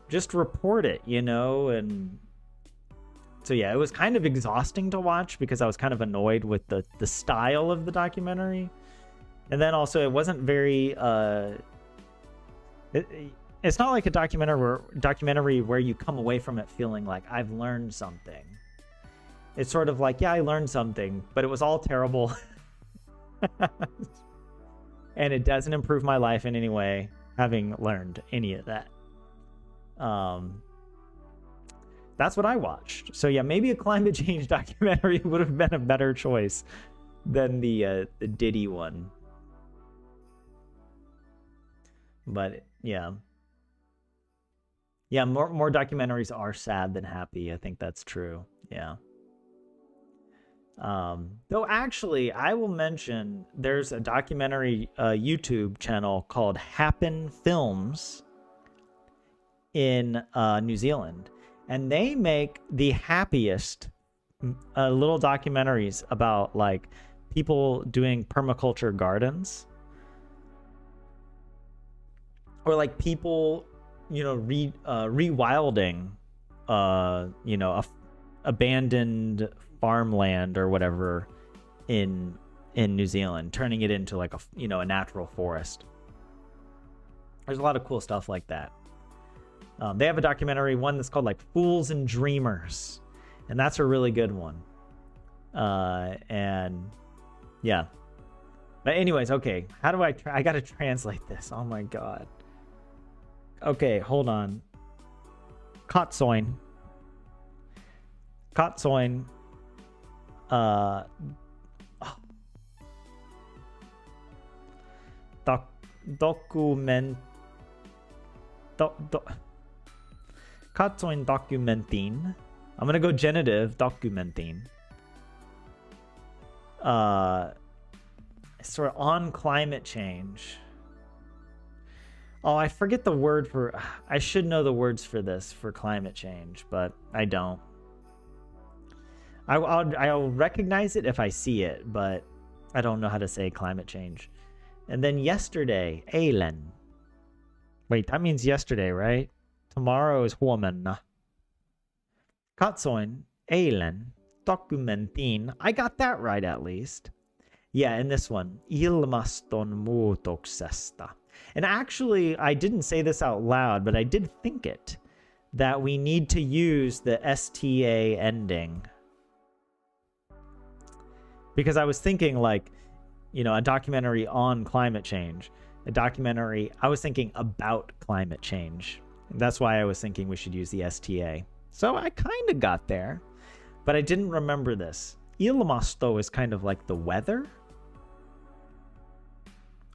Speaker 1: just report it, and so yeah, it was kind of exhausting to watch because I was kind of annoyed with the style of the documentary. And then also it wasn't very it's not like a documentary where you come away from it feeling like I've learned something. It's sort of like, yeah, I learned something, but it was all terrible. And it doesn't improve my life in any way, having learned any of that. That's what I watched. So yeah, maybe a climate change documentary would have been a better choice than the Diddy one. But yeah. Yeah, more documentaries are sad than happy. I think that's true. Yeah. Though actually, I will mention there's a documentary YouTube channel called Happen Films in New Zealand, and they make the happiest little documentaries about like people doing permaculture gardens, or like people, you know, rewilding, you know, abandoned farmland or whatever in New Zealand, turning it into like a natural forest. There's a lot of cool stuff like that. They have a documentary, one that's called like Fools and Dreamers, and that's a really good one. And yeah. But anyways, okay, how do I gotta translate this. Oh my god. Okay, hold on. Katsoin. Katsoin dokumentin. I'm gonna go genitive, dokumentin. Sort of on climate change. Oh, I forget the word for... I should know the words for this, for climate change, but I don't. I'll recognize it if I see it, but I don't know how to say climate change. And then yesterday, eilen. Wait, that means yesterday, right? Tomorrow is huomenna. Katsoin, eilen, dokumentin. I got that right at least. Yeah, and this one, ilmastonmuutoksesta. And actually, I didn't say this out loud, but I did think it, that we need to use the STA ending. Because I was thinking like, you know, a documentary on climate change, I was thinking about climate change. That's why I was thinking we should use the STA. So I kind of got there, but I didn't remember this. Ilmasto is kind of like the weather.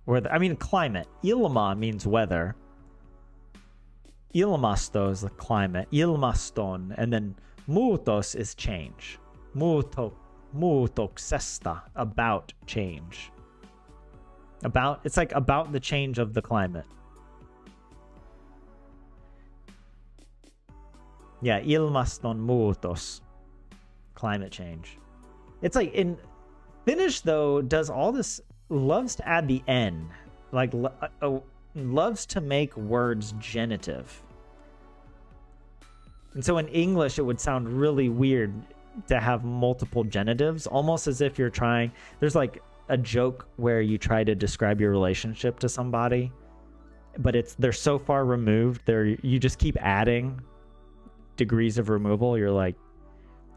Speaker 1: Or climate. Ilma means weather. Ilmasto is the climate. Ilmaston. And then muutos is change. Muutoksesta, about change. It's like about the change of the climate. Yeah, ilmaston muutos. Climate change. It's like in Finnish though, does all this, loves to add the N, like loves to make words genitive. And so in English, it would sound really weird to have multiple genitives, almost as if you're trying, there's like a joke where you try to describe your relationship to somebody, but they're so far removed, you just keep adding degrees of removal. You're like,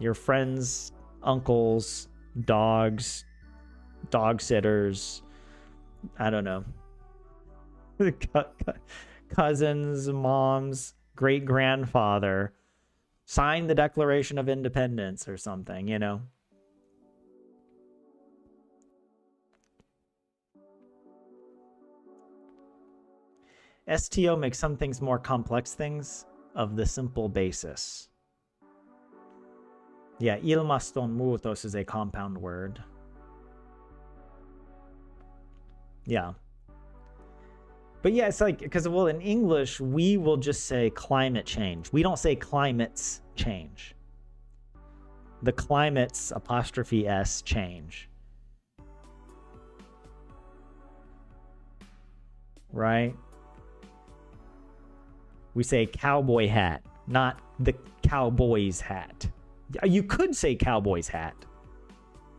Speaker 1: your friends, uncles, dogs, dog sitters, I don't know, cousins, moms, great grandfather signed the Declaration of Independence or something, you know. STO makes some things more complex things of the simple basis. Yeah, ilmaston muutos is a compound word. Yeah. But yeah, it's like, because, well, in English, we will just say climate change. We don't say climates change. The climates, apostrophe S, change. Right? We say cowboy hat, not the cowboy's hat. You could say cowboy's hat,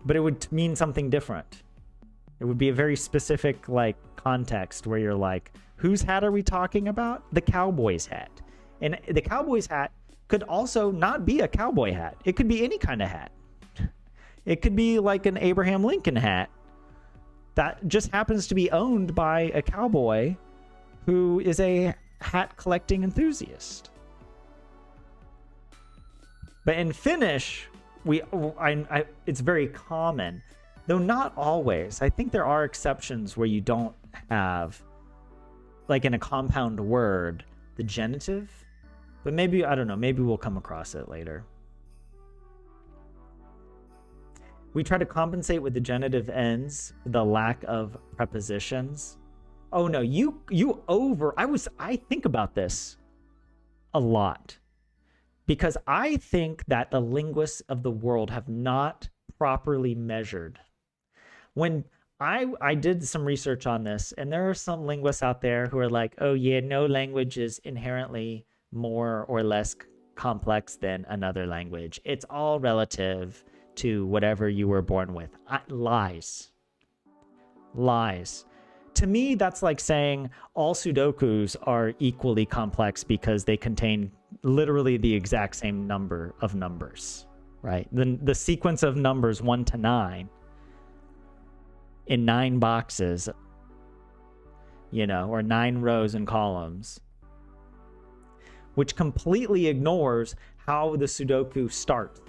Speaker 1: but it would mean something different. It would be a very specific, like, context where you're like, whose hat are we talking about? The cowboy's hat. And the cowboy's hat could also not be a cowboy hat. It could be any kind of hat. It could be like an Abraham Lincoln hat that just happens to be owned by a cowboy who is a hat collecting enthusiast. But in Finnish, it's very common, though not always. I think there are exceptions where you don't have, like in a compound word, the genitive. But maybe, I don't know, maybe we'll come across it later. We try to compensate with the genitive ends the lack of prepositions. Oh no, I think about this a lot. Because I think that the linguists of the world have not properly measured. When I did some research on this, and there are some linguists out there who are like, oh yeah, no language is inherently more or less complex than another language. It's all relative to whatever you were born with. Lies. To me, that's like saying all Sudokus are equally complex because they contain literally the exact same number of numbers, right? The sequence of numbers 1 to 9 in 9 boxes, or 9 rows and columns, which completely ignores how the Sudoku starts.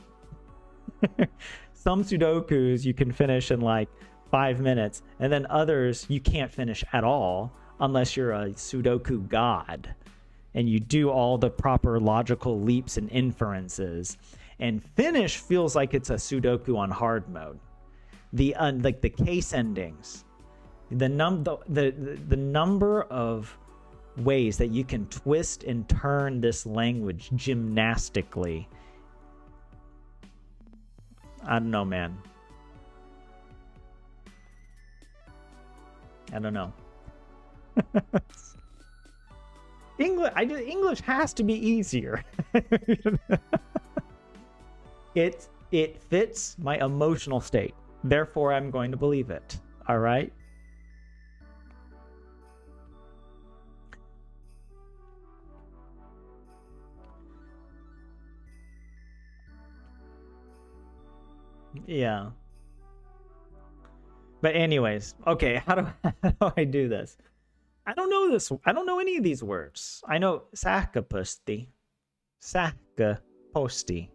Speaker 1: Some Sudokus you can finish in like 5 minutes, and then others you can't finish at all unless you're a Sudoku god and you do all the proper logical leaps and inferences. And Finnish feels like it's a Sudoku on hard mode. Like the case endings, the number of ways that you can twist and turn this language gymnastically. I don't know, man. I don't know. English has to be easier. It fits my emotional state. Therefore, I'm going to believe it. All right? Yeah. But anyways, okay, how do I do this? I don't know this. I don't know any of these words. I know sähköposti, sähköposti,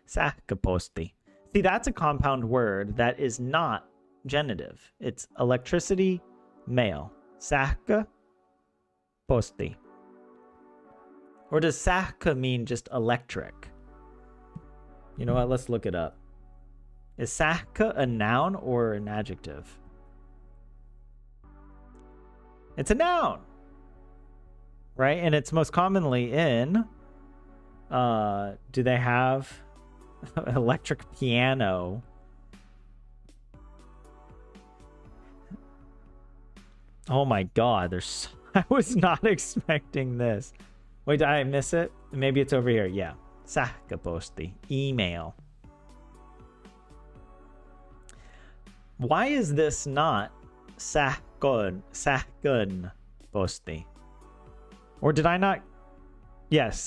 Speaker 1: sähköposti. See, that's a compound word that is not genitive. It's electricity, male. Sähköposti. Or does sähkö mean just electric? You know what? Let's look it up. Is sähkö a noun or an adjective? It's a noun, right? And it's most commonly in, do they have electric piano? Oh my God, I was not expecting this. Wait, did I miss it? Maybe it's over here. Yeah, sähköposti, email. Why is this not sähköposti? Or did I not? Yes,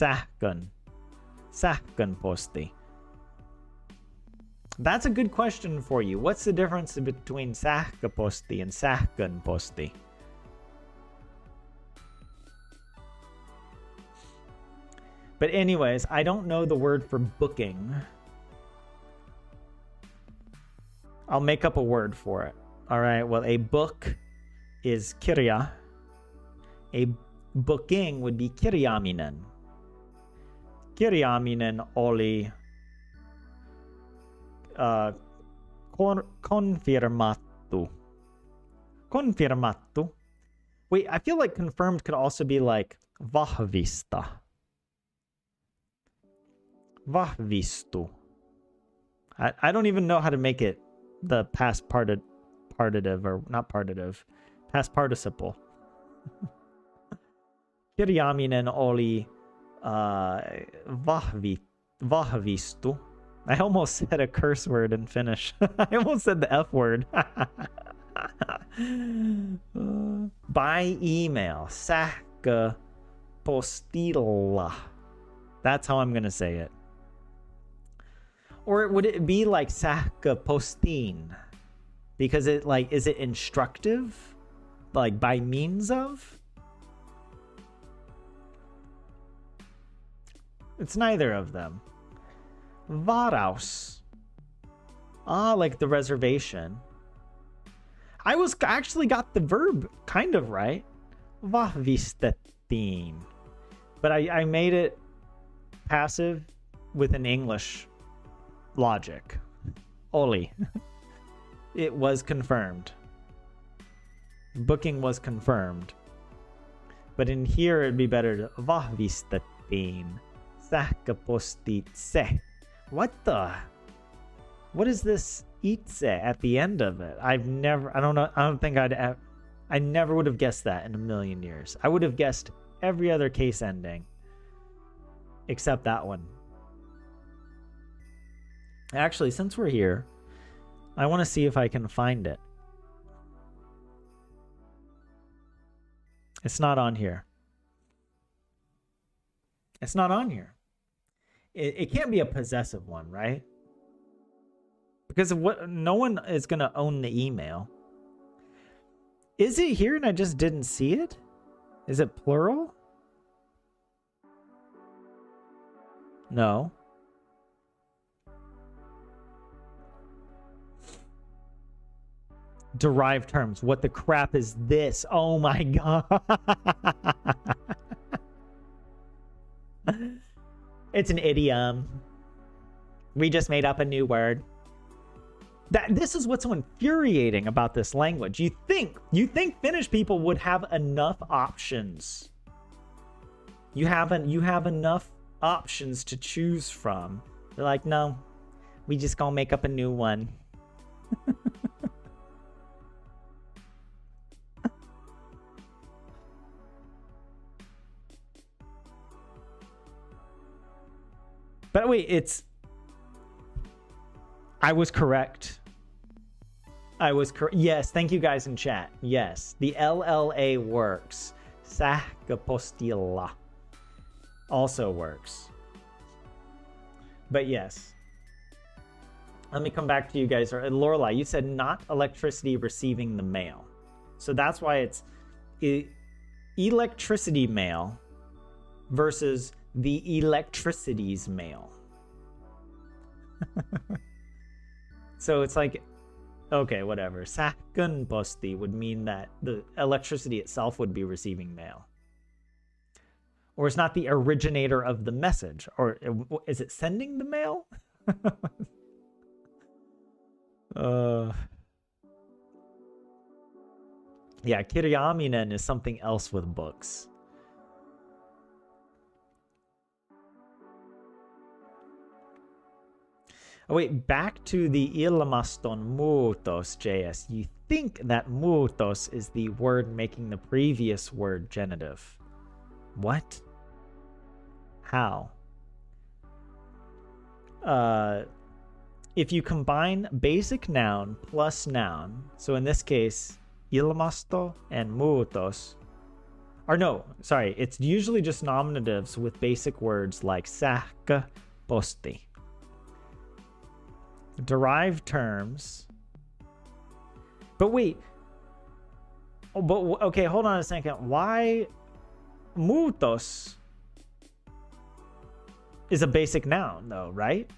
Speaker 1: sähköposti. That's a good question for you. What's the difference between sähköposti and sähköposti? But anyways, I don't know the word for booking. I'll make up a word for it. All right, well, a book is kirja. A booking would be kirjaaminen. Kirjaaminen oli konfirmattu. Konfirmattu. Wait, I feel like confirmed could also be like vahvista. Vahvistu. I don't even know how to make it the past partitive, or not partitive, past participle. Kirjaaminen oli vahvistu. I almost said a curse word in Finnish. I almost said the F word. By email. Sähköpostilla. That's how I'm going to say it. Or would it be like sähköpostiin? Because it like, is it instructive? Like by means of? It's neither of them. Varaus. Ah, like the reservation. I actually got the verb kind of right. Vahvistetin. But I made it passive with an English logic. Oli. It was confirmed. Booking was confirmed. But in here it'd be better to vahvistetin. Sähköpostitse. What is this itse at the end of it? I never would have guessed that in a million years. I would have guessed every other case ending except that one. Actually, since we're here, I want to see if I can find it. It's not on here. It's not on here. It can't be a possessive one, right? Because of what? No one is going to own the email. Is it here and I just didn't see it? Is it plural? No. Derived terms. What the crap is this? Oh my god. It's an idiom. We just made up a new word. This is what's so infuriating about this language. You think Finnish people would have enough options. You have enough options to choose from. They're like, no, we just gonna make up a new one. But wait, I was correct. Yes, thank you guys in chat. Yes, the LLA works. Sähköpostilla also works. But yes. Let me come back to you guys. Lorelai, you said not electricity receiving the mail. So that's why it's electricity mail versus the electricity's mail. So it's like, okay, whatever. Sähkönposti would mean that the electricity itself would be receiving mail. Or it's not the originator of the message. Or is it sending the mail? Yeah, kirjaaminen is something else with books. Oh wait, back to the ilmaston muutos, JS. You think that muutos is the word making the previous word genitive. What? How? If you combine basic noun plus noun, so in this case, ilmasto and muutos, or no, sorry, it's usually just nominatives with basic words like sähköposti. Derived terms. But wait. Oh, but okay, hold on a second. Why muutos is a basic noun though, right?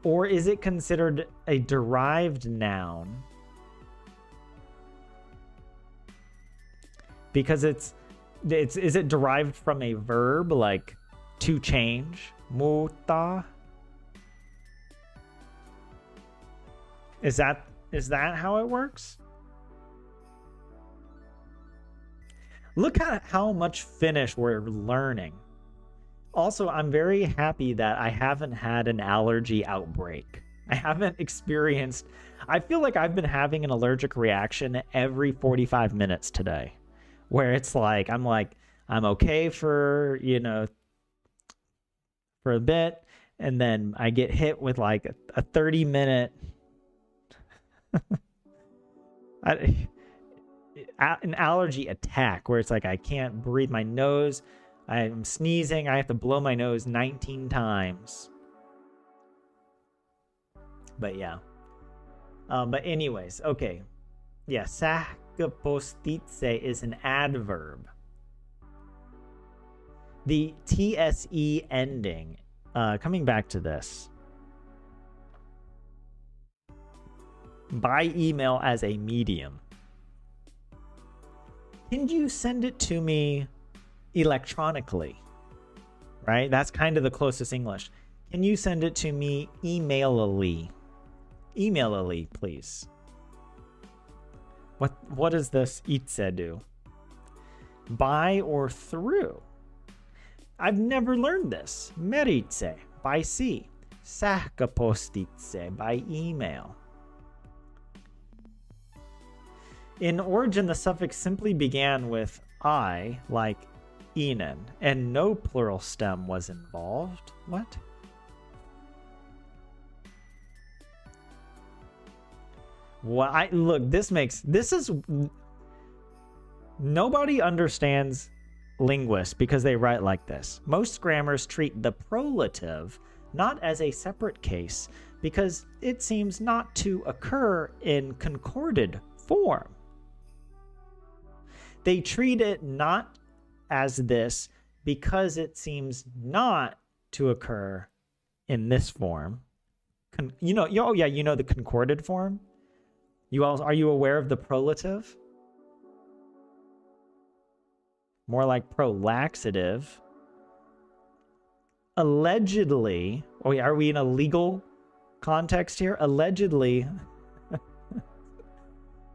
Speaker 1: Or is it considered a derived noun? Because is it derived from a verb like to change? Muuta? Is that how it works? Look at how much Finnish we're learning. Also, I'm very happy that I haven't had an allergy outbreak. I haven't experienced... I feel like I've been having an allergic reaction every 45 minutes today. Where it's like, I'm okay for, for a bit. And then I get hit with like a 30-minute... an allergy attack where it's like I can't breathe, my nose, I'm sneezing, I have to blow my nose 19 times. But yeah. But anyways, okay. Yeah, sähköpostitse is an adverb. The TSE ending Coming back to this. By email as a medium. Can you send it to me electronically? Right? That's kind of the closest English. Can you send it to me emailally? Emailally, please. What does this itse do? By or through. I've never learned this. Meritse, by sea. Sähköpostitse, by email. In origin, the suffix simply began with I, like inen, and no plural stem was involved. What? Look, this is nobody understands linguists because they write like this. Most grammars treat the prolative not as a separate case because it seems not to occur in concorded form. They treat it not as this because it seems not to occur in this form. You know the concorded form? Are you aware of the prolative? More like prolaxative. Allegedly, are we in a legal context here? Allegedly,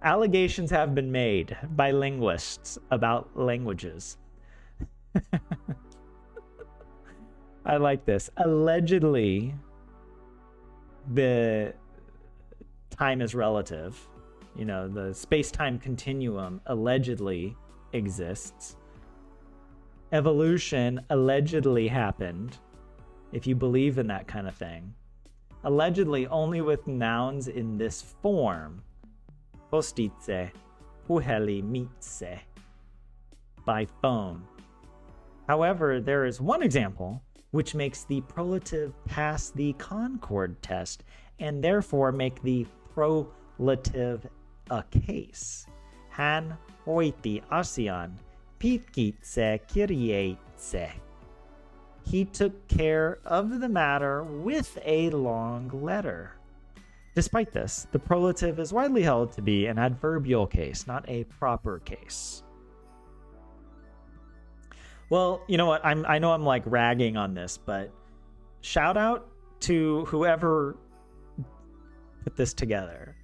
Speaker 1: allegations have been made by linguists about languages. I like this. Allegedly, the time is relative. You know, the space-time continuum allegedly exists. Evolution allegedly happened, if you believe in that kind of thing. Allegedly only with nouns in this form. Postitse, puhelimitse, by phone. However, there is one example which makes the prolative pass the Concord test and therefore make the prolative a case. Han hoiti asian pitkitse kirjeitse. He took care of the matter with a long letter. Despite this, the prolative is widely held to be an adverbial case, not a proper case. Well, you know what? I know I'm like ragging on this, but shout out to whoever put this together.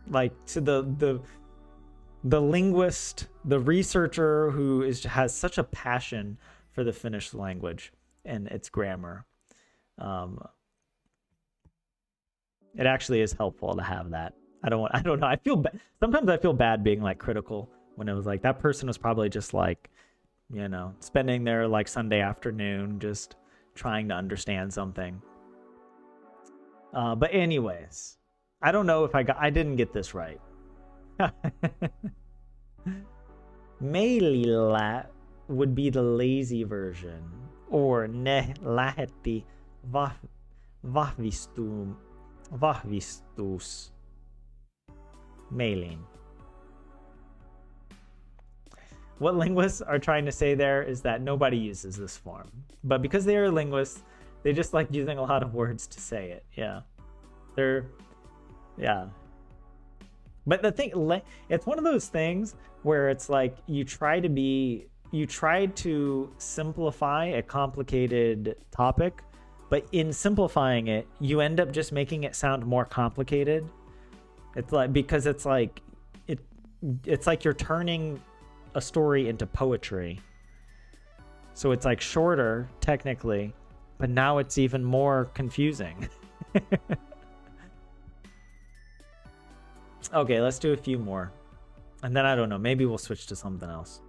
Speaker 1: Like to the linguist, the researcher who has such a passion for the Finnish language and its grammar. It actually is helpful to have that. I don't know. Sometimes I feel bad being like critical when it was like that person was probably just like, you know, spending their like Sunday afternoon just trying to understand something. But anyways, I don't know if I didn't get this right. Meilillä would be the lazy version, or ne lähetti vahvistus mailin. What linguists are trying to say there is that nobody uses this form, but because they are linguists, they just like using a lot of words to say it. Yeah, But the thing, it's one of those things where it's like you try to simplify a complicated topic, but in simplifying it, you end up just making it sound more complicated. It's like, because it's like you're turning a story into poetry. So it's like shorter technically, but now it's even more confusing. Okay, let's do a few more. And then I don't know, maybe we'll switch to something else.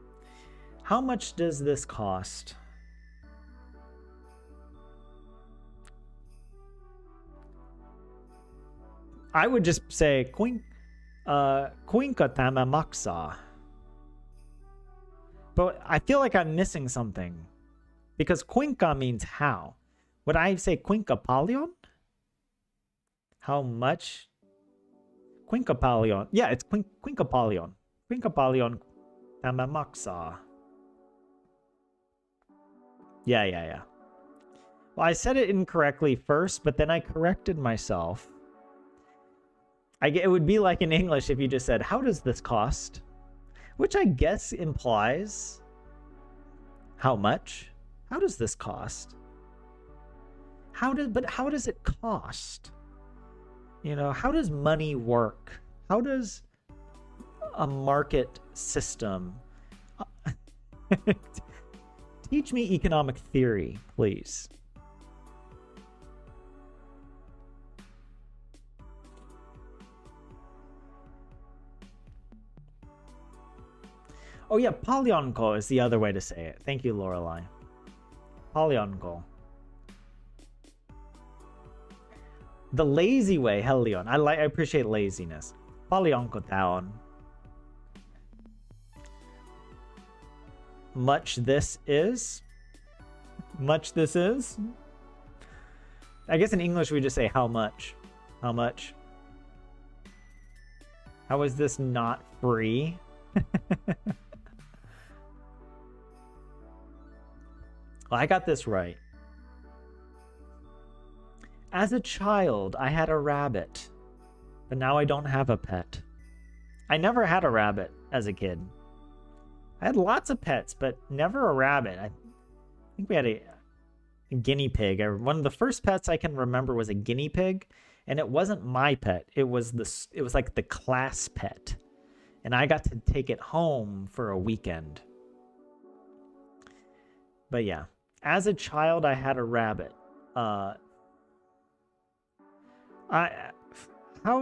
Speaker 1: How much does this cost? I would just say kuinka tämä maksaa. But I feel like I'm missing something. Because kuinka means how. Would I say kuinka paljon? How much? Kuinka paljon. Yeah, it's kuinka paljon. Kuinka paljon tämä maksaa. Yeah. Well, I said it incorrectly first, but then I corrected myself. It would be like in English if you just said, how does this cost? Which I guess implies how much? How does this cost? But how does it cost? You know, how does money work? How does a market system... Teach me economic theory, please. Oh yeah, polyonko is the other way to say it. Thank you, Lorelai. Polyonko. The lazy way, Helion. I appreciate laziness. Polyonko town. Much this is. Much this is. I guess in English we just say how much. How much. How is this not free? Well, I got this right. As a child, I had a rabbit, but now I don't have a pet. I never had a rabbit as a kid. I had lots of pets, but never a rabbit. I think we had a guinea pig. One of the first pets I can remember was a guinea pig, and it wasn't my pet. It was like the class pet, and I got to take it home for a weekend. But yeah, as a child, I had a rabbit. How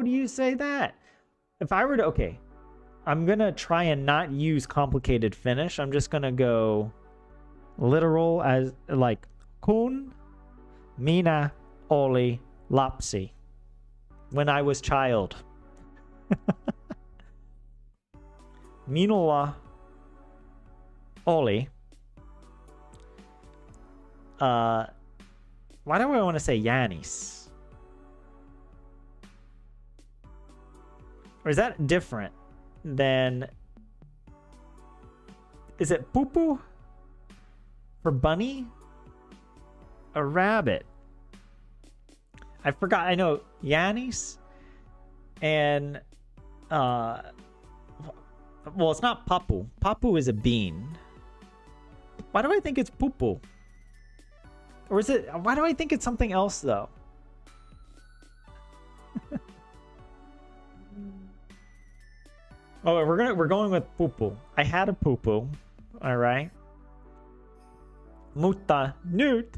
Speaker 1: do you say that? If I were to, okay, I'm going to try and not use complicated Finnish. I'm just going to go literal as like, kun minä oli lapsi. When I was child. Minulla oli. Why do I want to say Yanis? Or is that different than... Is it poo-poo? For bunny? A rabbit. I forgot. I know Yanis and... well, it's not papu. Papu is a bean. Why do I think it's poo-poo? Or is it... Why do I think it's something else, though? Oh, we're going with poo-poo. I had a poo-poo. All right. Mutta nyt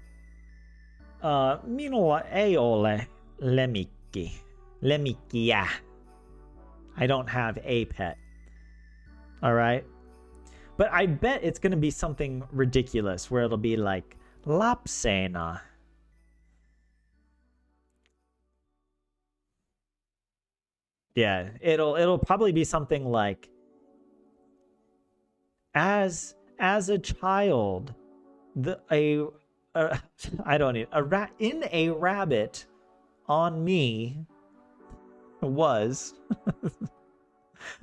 Speaker 1: minulla ei ole lemmikkiä. I don't have a pet. All right. But I bet it's going to be something ridiculous where it'll be like lapsena. Yeah, it'll probably be something like as a child, a rabbit on me was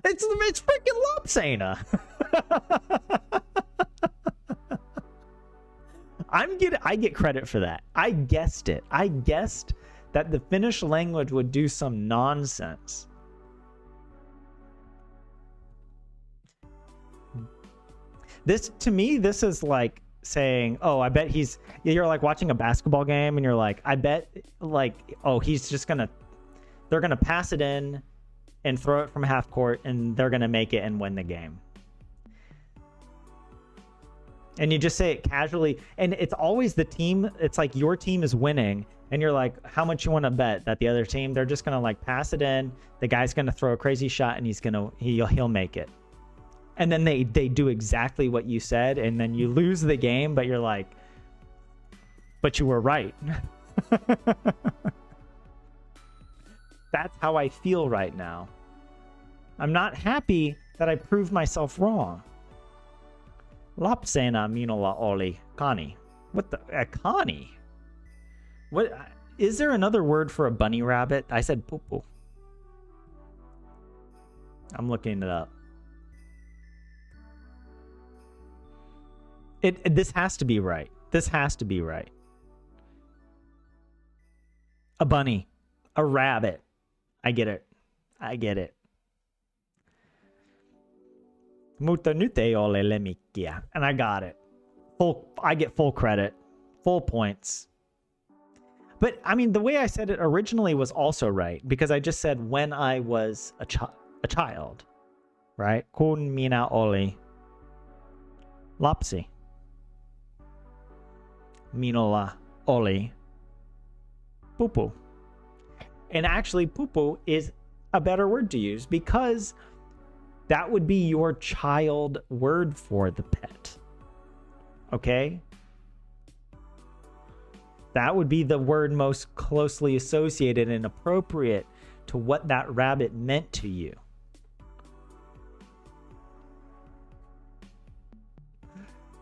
Speaker 1: it's freaking lapsena. I get credit for that. I guessed it. I guessed that the Finnish language would do some nonsense. This, to me, this is like saying, oh, I bet you're like watching a basketball game and you're like, I bet like, oh, they're going to pass it in and throw it from half court and they're going to make it and win the game. And you just say it casually, and it's always the team. It's like your team is winning and you're like, how much you want to bet that the other team, they're just going to like pass it in. The guy's going to throw a crazy shot and he'll make it. And then they do exactly what you said, and then you lose the game, but you're like, but you were right. That's how I feel right now. I'm not happy that I proved myself wrong. Lapsena minulla oli kani. What the? Kani? What? Is there another word for a bunny rabbit? I said poo-poo. I'm looking it up. This has to be right. This has to be right. A bunny. A rabbit. I get it. I get it. Mutanute ole lemikkiä. And I got it. I get full credit. Full points. But, I mean, the way I said it originally was also right. Because I just said when I was a child. Right? Kun minä oli lapsi. Minulla oli pupu. And actually, pupu is a better word to use because that would be your child word for the pet. Okay? That would be the word most closely associated and appropriate to what that rabbit meant to you.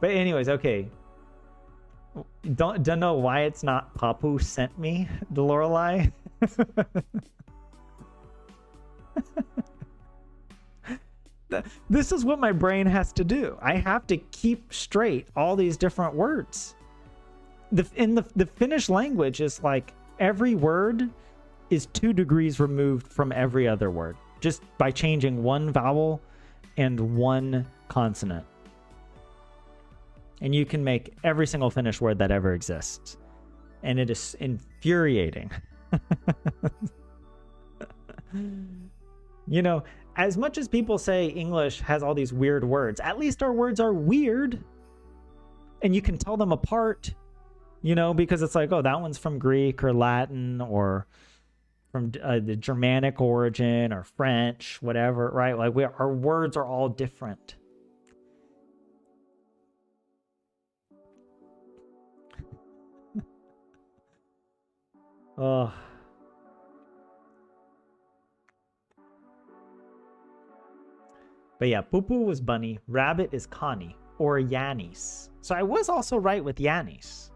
Speaker 1: But anyways, okay. Don't know why it's not Papu sent me the Lorelei. This is what my brain has to do. I have to keep straight all these different words. The Finnish language is like every word is 2 degrees removed from every other word just by changing one vowel and one consonant. And you can make every single Finnish word that ever exists. And it is infuriating. You know, as much as people say English has all these weird words, at least our words are weird. And you can tell them apart, you know, because it's like, oh, that one's from Greek or Latin or from the Germanic origin or French, whatever, right? Like our words are all different. Oh. But yeah, Pupu was bunny, rabbit is Connie, or Yanis. So I was also right with Yanis.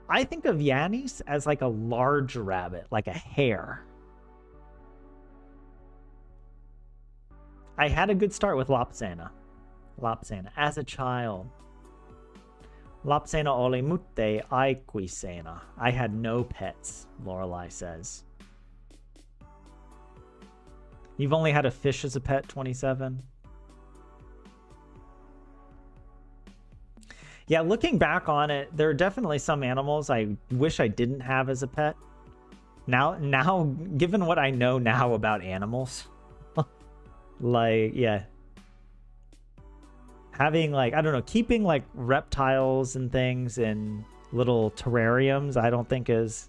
Speaker 1: I think of Yanis as like a large rabbit, like a hare. I had a good start with Lapsena. Lapsena, as a child. Lapsena oli mutte aikuisena. I had no pets, Lorelei says. You've only had a fish as a pet, 27? Yeah, looking back on it, there are definitely some animals I wish I didn't have as a pet. Now, given what I know now about animals, like, yeah. Having, like, I don't know, keeping, like, reptiles and things in little terrariums, I don't think is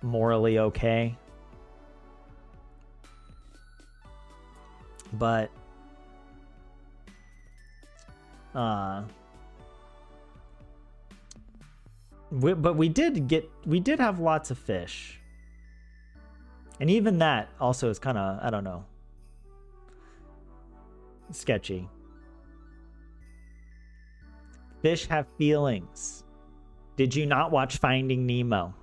Speaker 1: morally okay. But, we did have lots of fish. And even that also is kind of, I don't know, sketchy. Fish have feelings. Did you not watch Finding Nemo?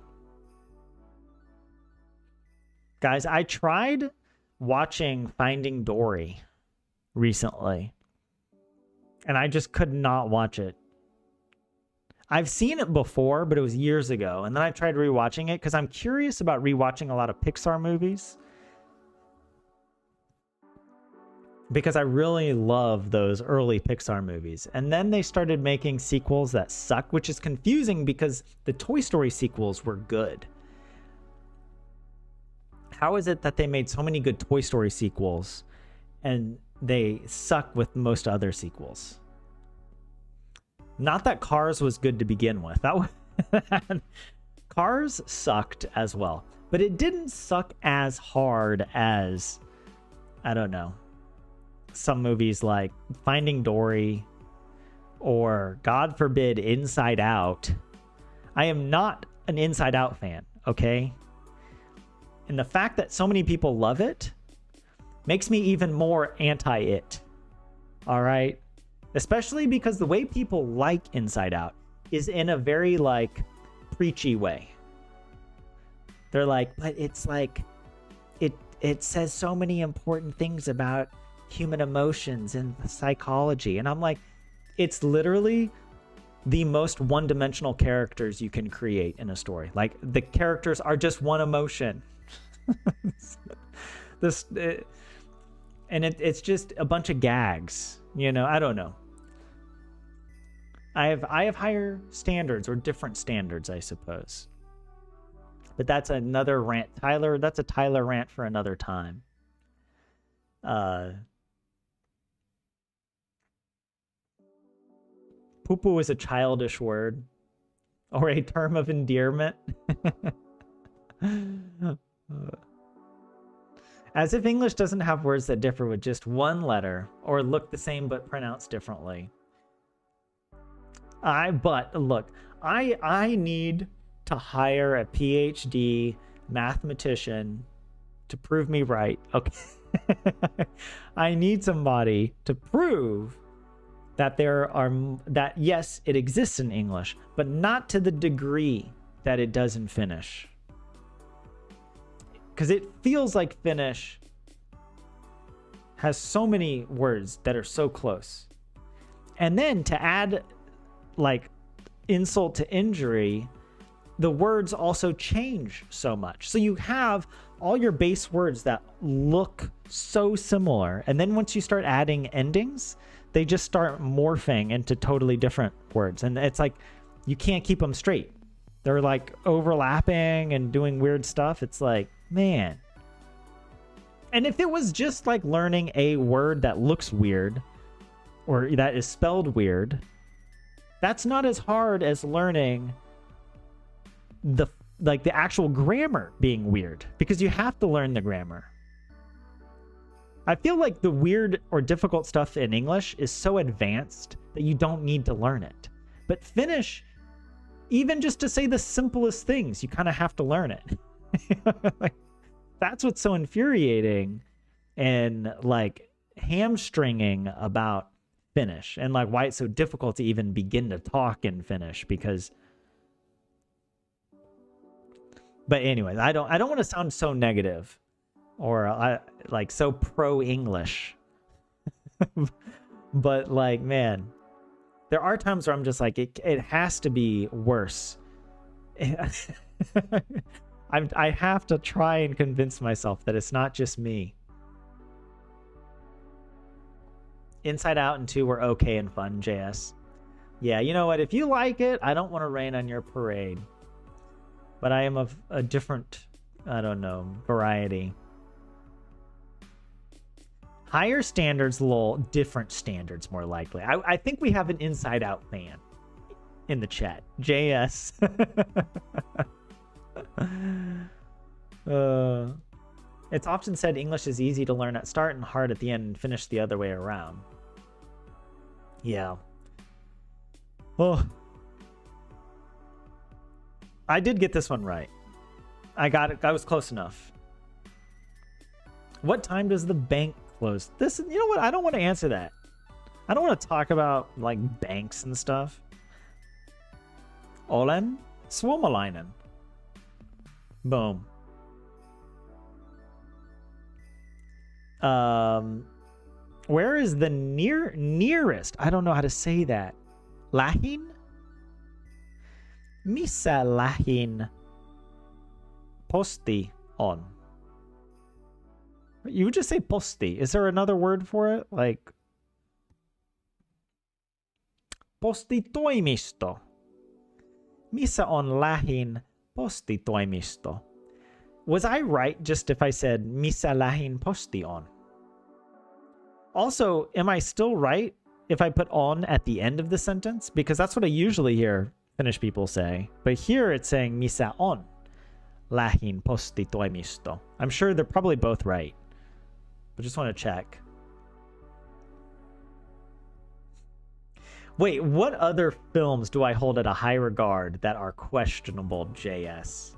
Speaker 1: Guys, I tried watching Finding Dory recently, and I just could not watch it. I've seen it before, but it was years ago, and then I tried rewatching it because I'm curious about rewatching a lot of Pixar movies. Because I really love those early Pixar movies. And then they started making sequels that suck, which is confusing because the Toy Story sequels were good. How is it that they made so many good Toy Story sequels and they suck with most other sequels? Not that Cars was good to begin with. Cars sucked as well. But it didn't suck as hard as, I don't know, some movies like Finding Dory or, God forbid, Inside Out. I am not an Inside Out fan, okay? And the fact that so many people love it makes me even more anti-it, all right? Especially because the way people like Inside Out is in a very, like, preachy way. They're like, but it's like, it says so many important things about human emotions and psychology. And I'm like, it's literally the most one-dimensional characters you can create in a story. Like, the characters are just one emotion. It's just a bunch of gags, you know. I don't know. I have higher standards, or different standards, I suppose. But that's another rant. Tyler, that's a Tyler rant for another time. Poo-poo is a childish word, or a term of endearment. As if English doesn't have words that differ with just one letter, or look the same but pronounced differently. But look, I need to hire a PhD mathematician to prove me right. Okay. I need somebody to prove that that yes, it exists in English, but not to the degree that it does in Finnish. Because it feels like Finnish has so many words that are so close. And then to add like insult to injury, the words also change so much. So you have all your base words that look so similar, and then once you start adding endings, they just start morphing into totally different words, and it's like you can't keep them straight. They're like overlapping and doing weird stuff. It's like, man. And if it was just like learning a word that looks weird or that is spelled weird, that's not as hard as learning the actual grammar being weird, because you have to learn the grammar. I feel like the weird or difficult stuff in English is so advanced that you don't need to learn it. But Finnish, even just to say the simplest things, you kind of have to learn it. Like, that's what's so infuriating and like hamstringing about Finnish, and like why it's so difficult to even begin to talk in Finnish, because but anyways, I don't want to sound so negative or like so pro English. But like, man, there are times where I'm just like, it has to be worse. I have to try and convince myself that it's not just me. Inside Out and 2 were okay and fun, JS. Yeah, you know what? If you like it, I don't want to rain on your parade. But I am of a different, I don't know, variety. Higher standards, lol. Different standards, more likely. I think we have an Inside Out fan in the chat. JS. It's often said English is easy to learn at start and hard at the end, and finish the other way around. Yeah. Oh. I did get this one right. I got it. I was close enough. What time does the bank close? This, you know what? I don't want to answer that. I don't want to talk about like banks and stuff. Olen Suomalainen. Boom. Where is the nearest? I don't know how to say that. Lähin? Missä lähin posti on? You would just say posti. Is there another word for it? Like postitoimisto. Missä on lähin postitoimisto? Was I right just if I said missä lähin posti on? Also, am I still right if I put on at the end of the sentence? Because that's what I usually hear Finnish people say. But here it's saying missä on lähin postitoimisto. I'm sure they're probably both right. But just want to check. Wait, what other films do I hold at a high regard that are questionable, JS?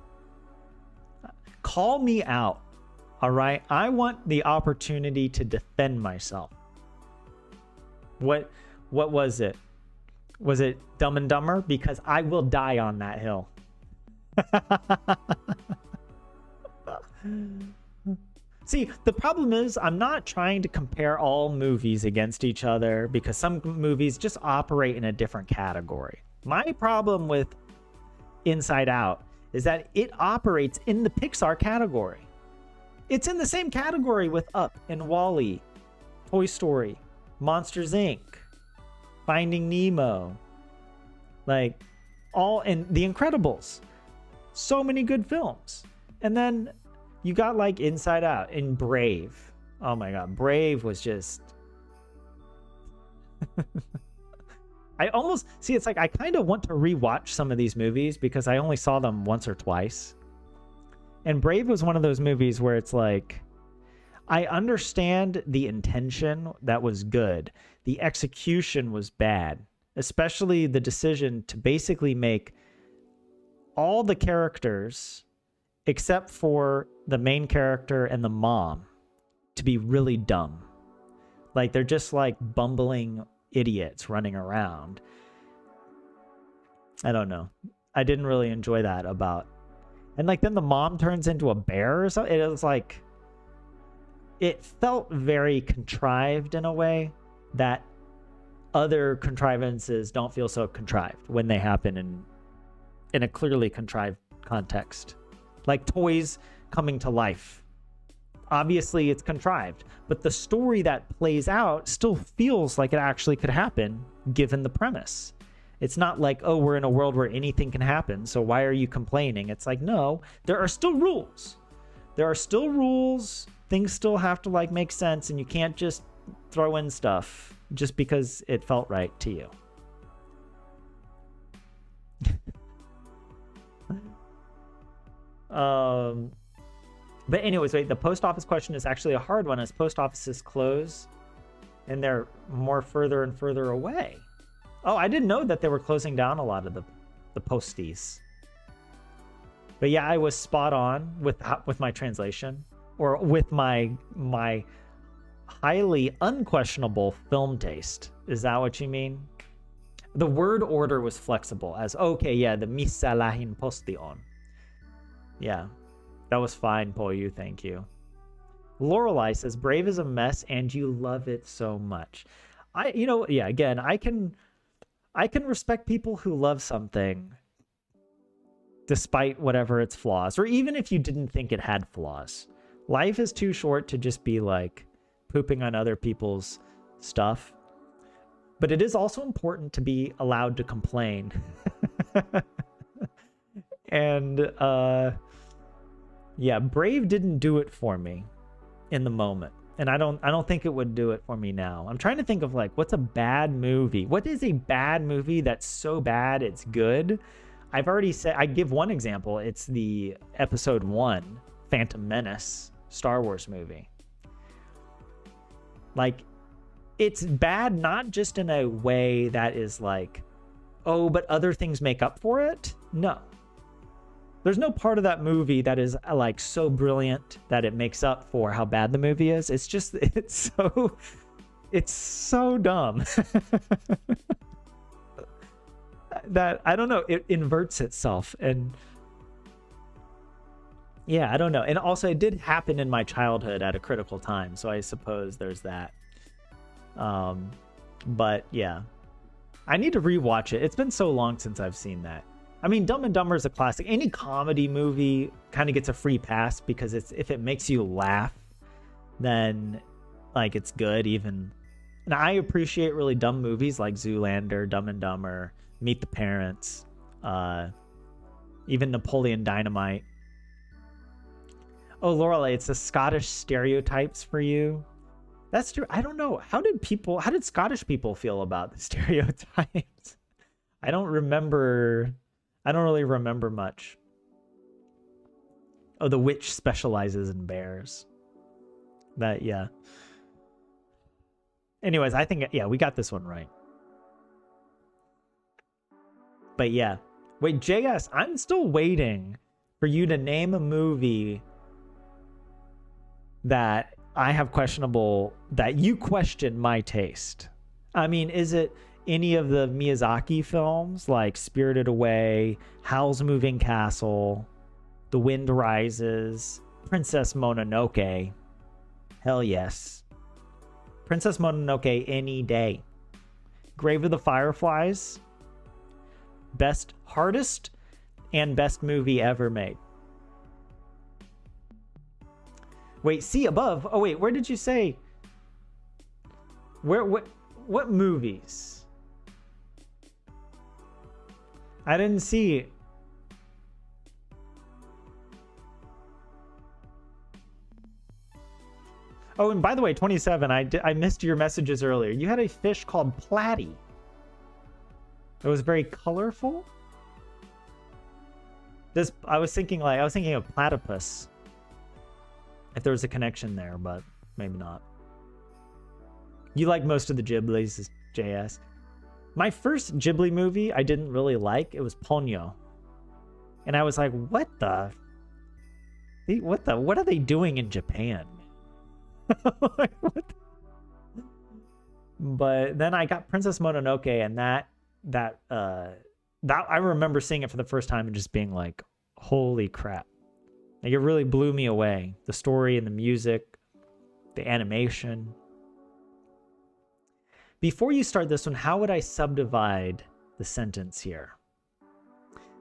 Speaker 1: Call me out, all right? I want the opportunity to defend myself. What was it? Was it Dumb and Dumber? Because I will die on that hill. See, the problem is I'm not trying to compare all movies against each other, because some movies just operate in a different category. My problem with Inside Out is that it operates in the Pixar category. It's in the same category with Up and WALL-E, Toy Story, Monsters Inc., Finding Nemo, like all, and The Incredibles. So many good films. And then you got like Inside Out and Brave. Oh my God, Brave was just... I almost see, it's like I kind of want to rewatch some of these movies because I only saw them once or twice. And Brave was one of those movies where it's like, I understand the intention that was good. The execution was bad, especially the decision to basically make all the characters, except for the main character and the mom, to be really dumb. Like they're just like bumbling idiots running around. I don't know. I didn't really enjoy that about. And like then the mom turns into a bear or something. It was like, it felt very contrived in a way that other contrivances don't feel so contrived when they happen in a clearly contrived context. Like toys coming to life. Obviously it's contrived, but the story that plays out still feels like it actually could happen given the premise. It's not like, oh, we're in a world where anything can happen, so why are you complaining? It's like, no, there are still rules. There are still rules. Things still have to like make sense, and you can't just throw in stuff just because it felt right to you. But anyways, wait, the post office question is actually a hard one as post offices close and they're more further and further away. Oh, I didn't know that they were closing down a lot of the posties. But yeah, I was spot on with my translation, or with my highly unquestionable film taste. Is that what you mean? The word order was flexible as, okay, yeah, the misa lahin postion. Yeah. That was fine, Poyu, thank you. Lorelei says, Brave is a mess and you love it so much. Again, I can respect people who love something despite whatever its flaws, or even if you didn't think it had flaws. Life is too short to just be like pooping on other people's stuff. But it is also important to be allowed to complain. And yeah, Brave didn't do it for me in the moment. And I don't think it would do it for me now. I'm trying to think of like, what's a bad movie? What is a bad movie that's so bad it's good? I've already said, I give one example. It's the episode 1, Phantom Menace, Star Wars movie. Like, it's bad not just in a way that is like, oh, but other things make up for it. No. There's no part of that movie that is like so brilliant that it makes up for how bad the movie is. It's just, it's so dumb that, I don't know, it inverts itself. And yeah, I don't know. And also it did happen in my childhood at a critical time. So I suppose there's that. But yeah, I need to rewatch it. It's been so long since I've seen that. I mean, Dumb and Dumber is a classic. Any comedy movie kind of gets a free pass because if it makes you laugh, then like it's good. Even, and I appreciate really dumb movies like Zoolander, Dumb and Dumber, Meet the Parents, even Napoleon Dynamite. Oh, Lorelei, it's the Scottish stereotypes for you. That's true. I don't know. How did Scottish people feel about the stereotypes? I don't really remember much. Oh, the witch specializes in bears. That, yeah. Anyways, I think, yeah, we got this one right. But yeah. Wait, JS, I'm still waiting for you to name a movie that I have questionable, that you question my taste. I mean, is it any of the Miyazaki films like Spirited Away, Howl's Moving Castle, The Wind Rises, Princess Mononoke? Hell yes. Princess Mononoke any day. Grave of the Fireflies? Best hardest and best movie ever made. Wait, see above. Oh wait, where did you say? Where what movies? I didn't see. Oh, and by the way, 27, I missed your messages earlier. You had a fish called platy. It was very colorful. I was thinking of platypus. If there was a connection there, but maybe not. You like most of the Ghiblis, JS. My first Ghibli movie I didn't really like. It was Ponyo. And I was like, what are they doing in Japan? Like, what the... But then I got Princess Mononoke, and that I remember seeing it for the first time and just being like, holy crap. Like, it really blew me away. The story and the music, the animation. Before you start this one, how would I subdivide the sentence here?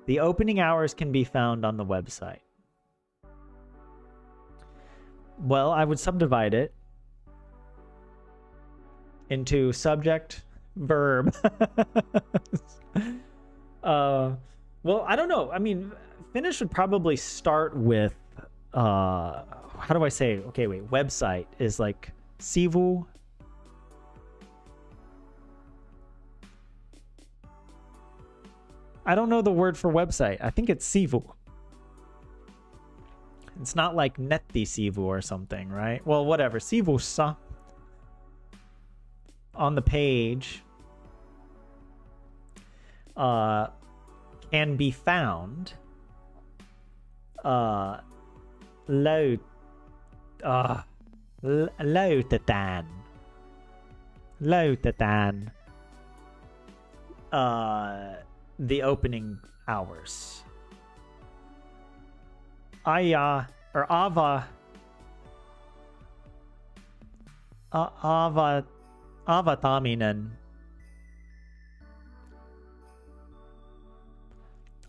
Speaker 1: The opening hours can be found on the website. Well, I would subdivide it into subject, verb. Well, I don't know. I mean, Finnish would probably start with, how do I say? Okay, wait. Website is like sivu. I don't know the word for website. I think it's sivu. It's not like nettisivu or something, right? Well, whatever. Sivussa. On the page can be found Lautetaan the opening hours. Aya or Avataminen.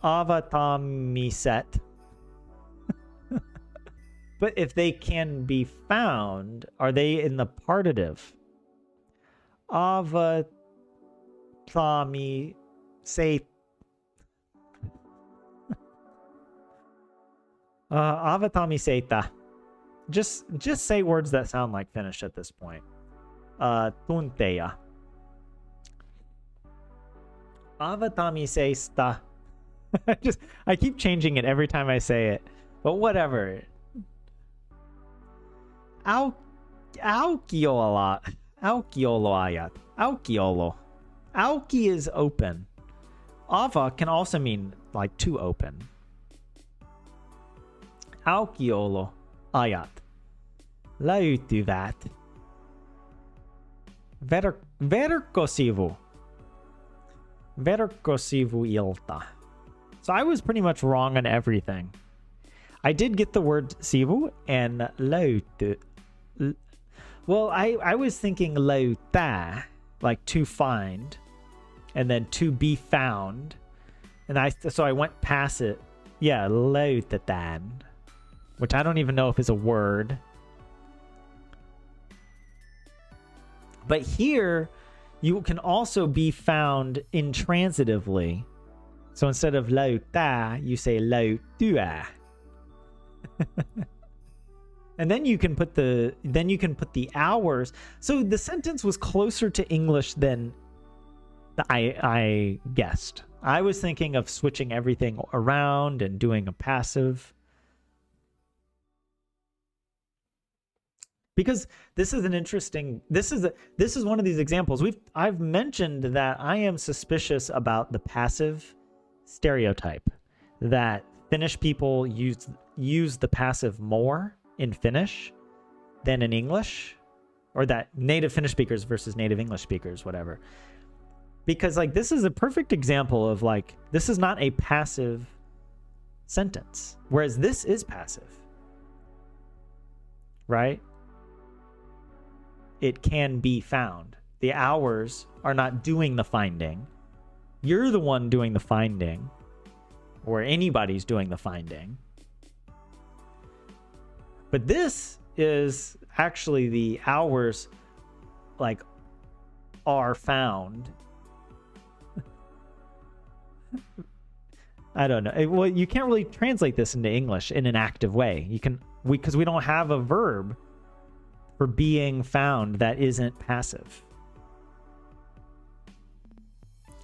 Speaker 1: Avatamiset. But if they can be found, are they in the partitive? Avatami say Avatami Seita. Just say words that sound like Finnish at this point. Tunteja. Avatami Seista. I keep changing it every time I say it. But whatever. Aukioloajat. Aukiolo. Auki is open. Ava can also mean like to open. Aukiolo ajat löytyvät verkkosivuilta. So I was pretty much wrong on everything. I did get the word sivu and löyty. Well, I was thinking löytää, like to find, and then to be found, and so I went past it. Yeah, löytetään, which I don't even know if is a word. But here, you can also be found intransitively. So instead of löytää, you say löytyä. And then you can put the hours. So the sentence was closer to English than I guessed. I was thinking of switching everything around and doing a passive. Because this is an interesting, this is one of these examples. I've mentioned that I am suspicious about the passive stereotype, that Finnish people use the passive more in Finnish than in English, or that native Finnish speakers versus native English speakers, whatever. Because like this is a perfect example of like, this is not a passive sentence, whereas this is passive, right? It can be found. The hours are not doing the finding. You're the one doing the finding, or anybody's doing the finding. But this is actually the hours like are found. I don't know. Well, you can't really translate this into English in an active way. Because we don't have a verb for being found that isn't passive.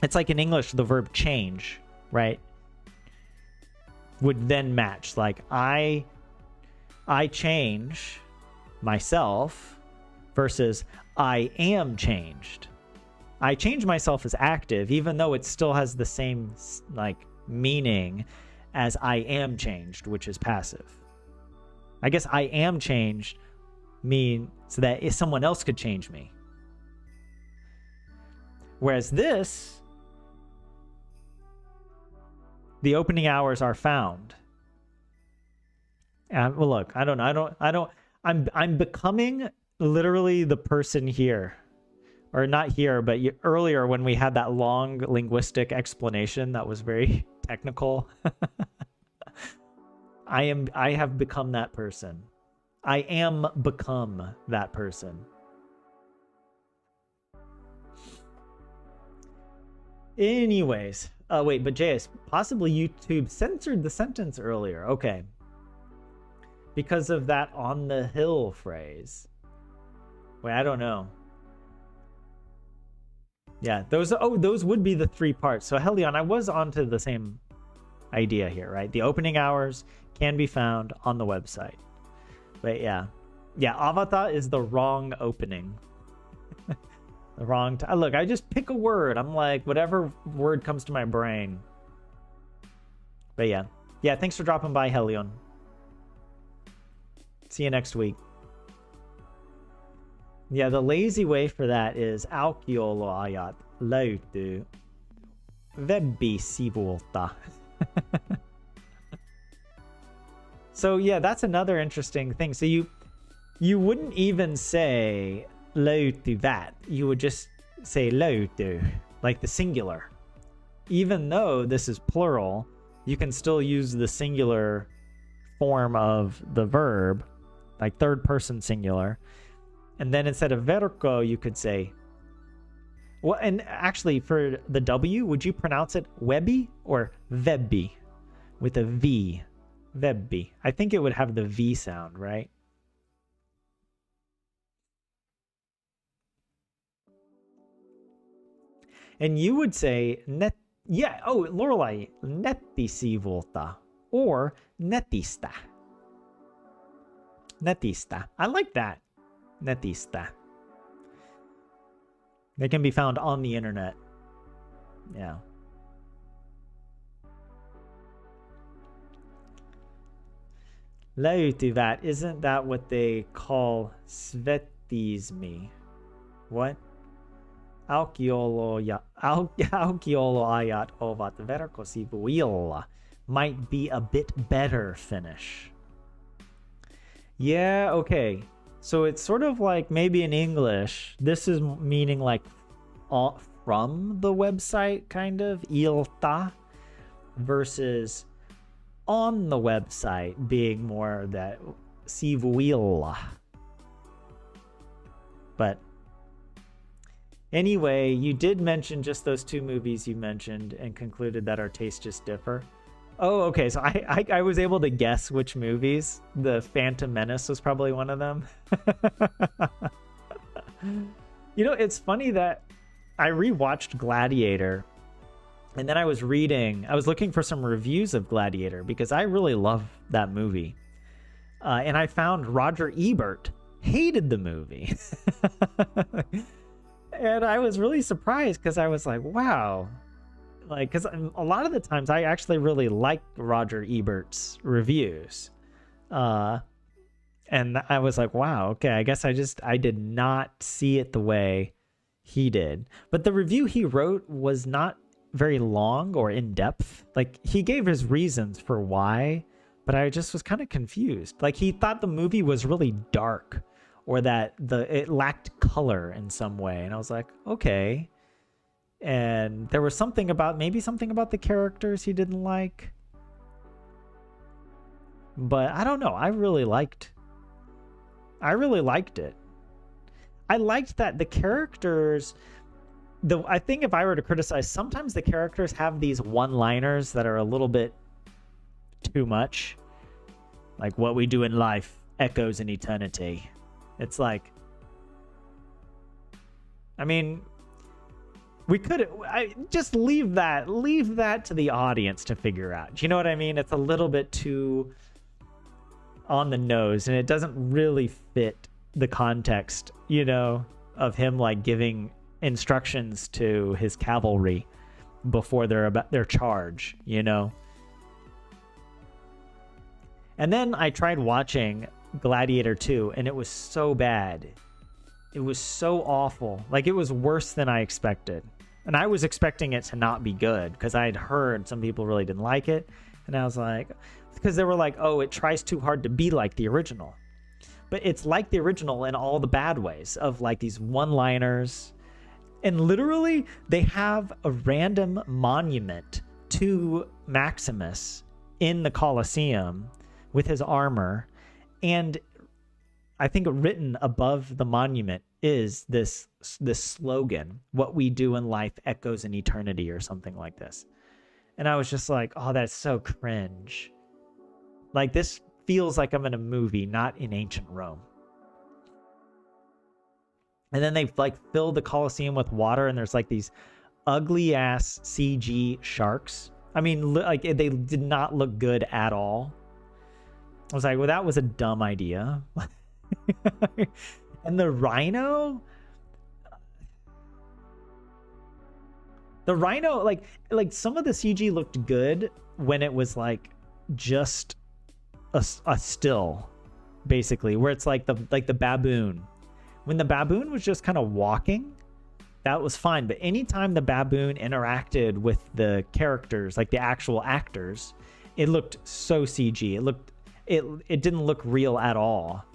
Speaker 1: It's like in English, the verb change, right? Would then match. Like I change myself versus I am changed. I change myself as active, even though it still has the same like meaning as I am changed, which is passive. I guess I am changed means so that if someone else could change me. Whereas this, the opening hours are found. Well, look, I'm becoming literally the person here. Or not here, but earlier when we had that long linguistic explanation that was very technical. I have become that person. I am become that person. Anyways, wait, but JS, possibly YouTube censored the sentence earlier. Okay. Because of that on the hill phrase. Wait, I don't know. Yeah, those would be the 3 parts. So Helion, I was onto the same idea here, right? The opening hours can be found on the website. But yeah, Avatar is the wrong opening. The wrong time. Look, I just pick a word. I'm like, whatever word comes to my brain. But yeah, thanks for dropping by, Helion. See you next week. Yeah, the lazy way for that is aukiolo ajat löytyy web-sivulta. So yeah, that's another interesting thing. So you wouldn't even say löytyvät. You would just say löytyy, like the singular. Even though this is plural, you can still use the singular form of the verb, like third person singular. And then instead of verkko, you could say, well, and actually for the W, would you pronounce it webby or webby with a V? Webby. I think it would have the V sound, right? And you would say net. Yeah. Oh, Lorelai, nettisivuilta or netistä. Netistä. I like that. Netistä. They can be found on the internet. Yeah. Löytyvät, isn't that what they call svetismi? What? Aukioloajat ovat verkkosivuilla might be a bit better Finnish. Yeah, okay. So it's sort of like maybe in English, this is meaning like from the website, kind of, ilta, versus on the website being more that sivuilla. But anyway, you did mention just those 2 movies you mentioned and concluded that our tastes just differ. Oh, okay. So I was able to guess which movies. The Phantom Menace was probably one of them. You know, it's funny that I rewatched Gladiator, and then I was looking for some reviews of Gladiator because I really love that movie. And I found Roger Ebert hated the movie. And I was really surprised because I was like, wow. Like, because a lot of the times I actually really like Roger Ebert's reviews. And I was like, wow, okay, I guess I did not see it the way he did. But the review he wrote was not very long or in depth. Like, he gave his reasons for why, but I just was kind of confused. Like, he thought the movie was really dark or that it lacked color in some way. And I was like, okay. And there was something about the characters he didn't like. But I don't know. I really liked it. I liked that the characters, I think if I were to criticize, sometimes the characters have these one-liners that are a little bit too much. Like, what we do in life echoes in eternity. It's like, I mean, we could just leave that to the audience to figure out. Do you know what I mean? It's a little bit too on the nose, and it doesn't really fit the context, you know, of him like giving instructions to his cavalry before their charge, you know. And then I tried watching Gladiator 2, and it was so bad. It was so awful. Like, it was worse than I expected. And I was expecting it to not be good because I had heard some people really didn't like it. And I was like, because they were like, oh, it tries too hard to be like the original. But it's like the original in all the bad ways of like these one-liners. And literally, they have a random monument to Maximus in the Colosseum with his armor. And I think written above the monument is this slogan, what we do in life echoes in eternity, or something like this. And I was just like, oh, that's so cringe. Like, this feels like I'm in a movie, not in ancient Rome. And then they like fill the Colosseum with water, and there's like these ugly ass CG sharks. I mean, like, they did not look good at all. I was like, well, that was a dumb idea. And the rhino, like some of the CG looked good when it was like just a still, basically, where it's like the baboon. When the baboon was just kind of walking, that was fine. But anytime the baboon interacted with the characters, like the actual actors, it looked so CG. It didn't look real at all.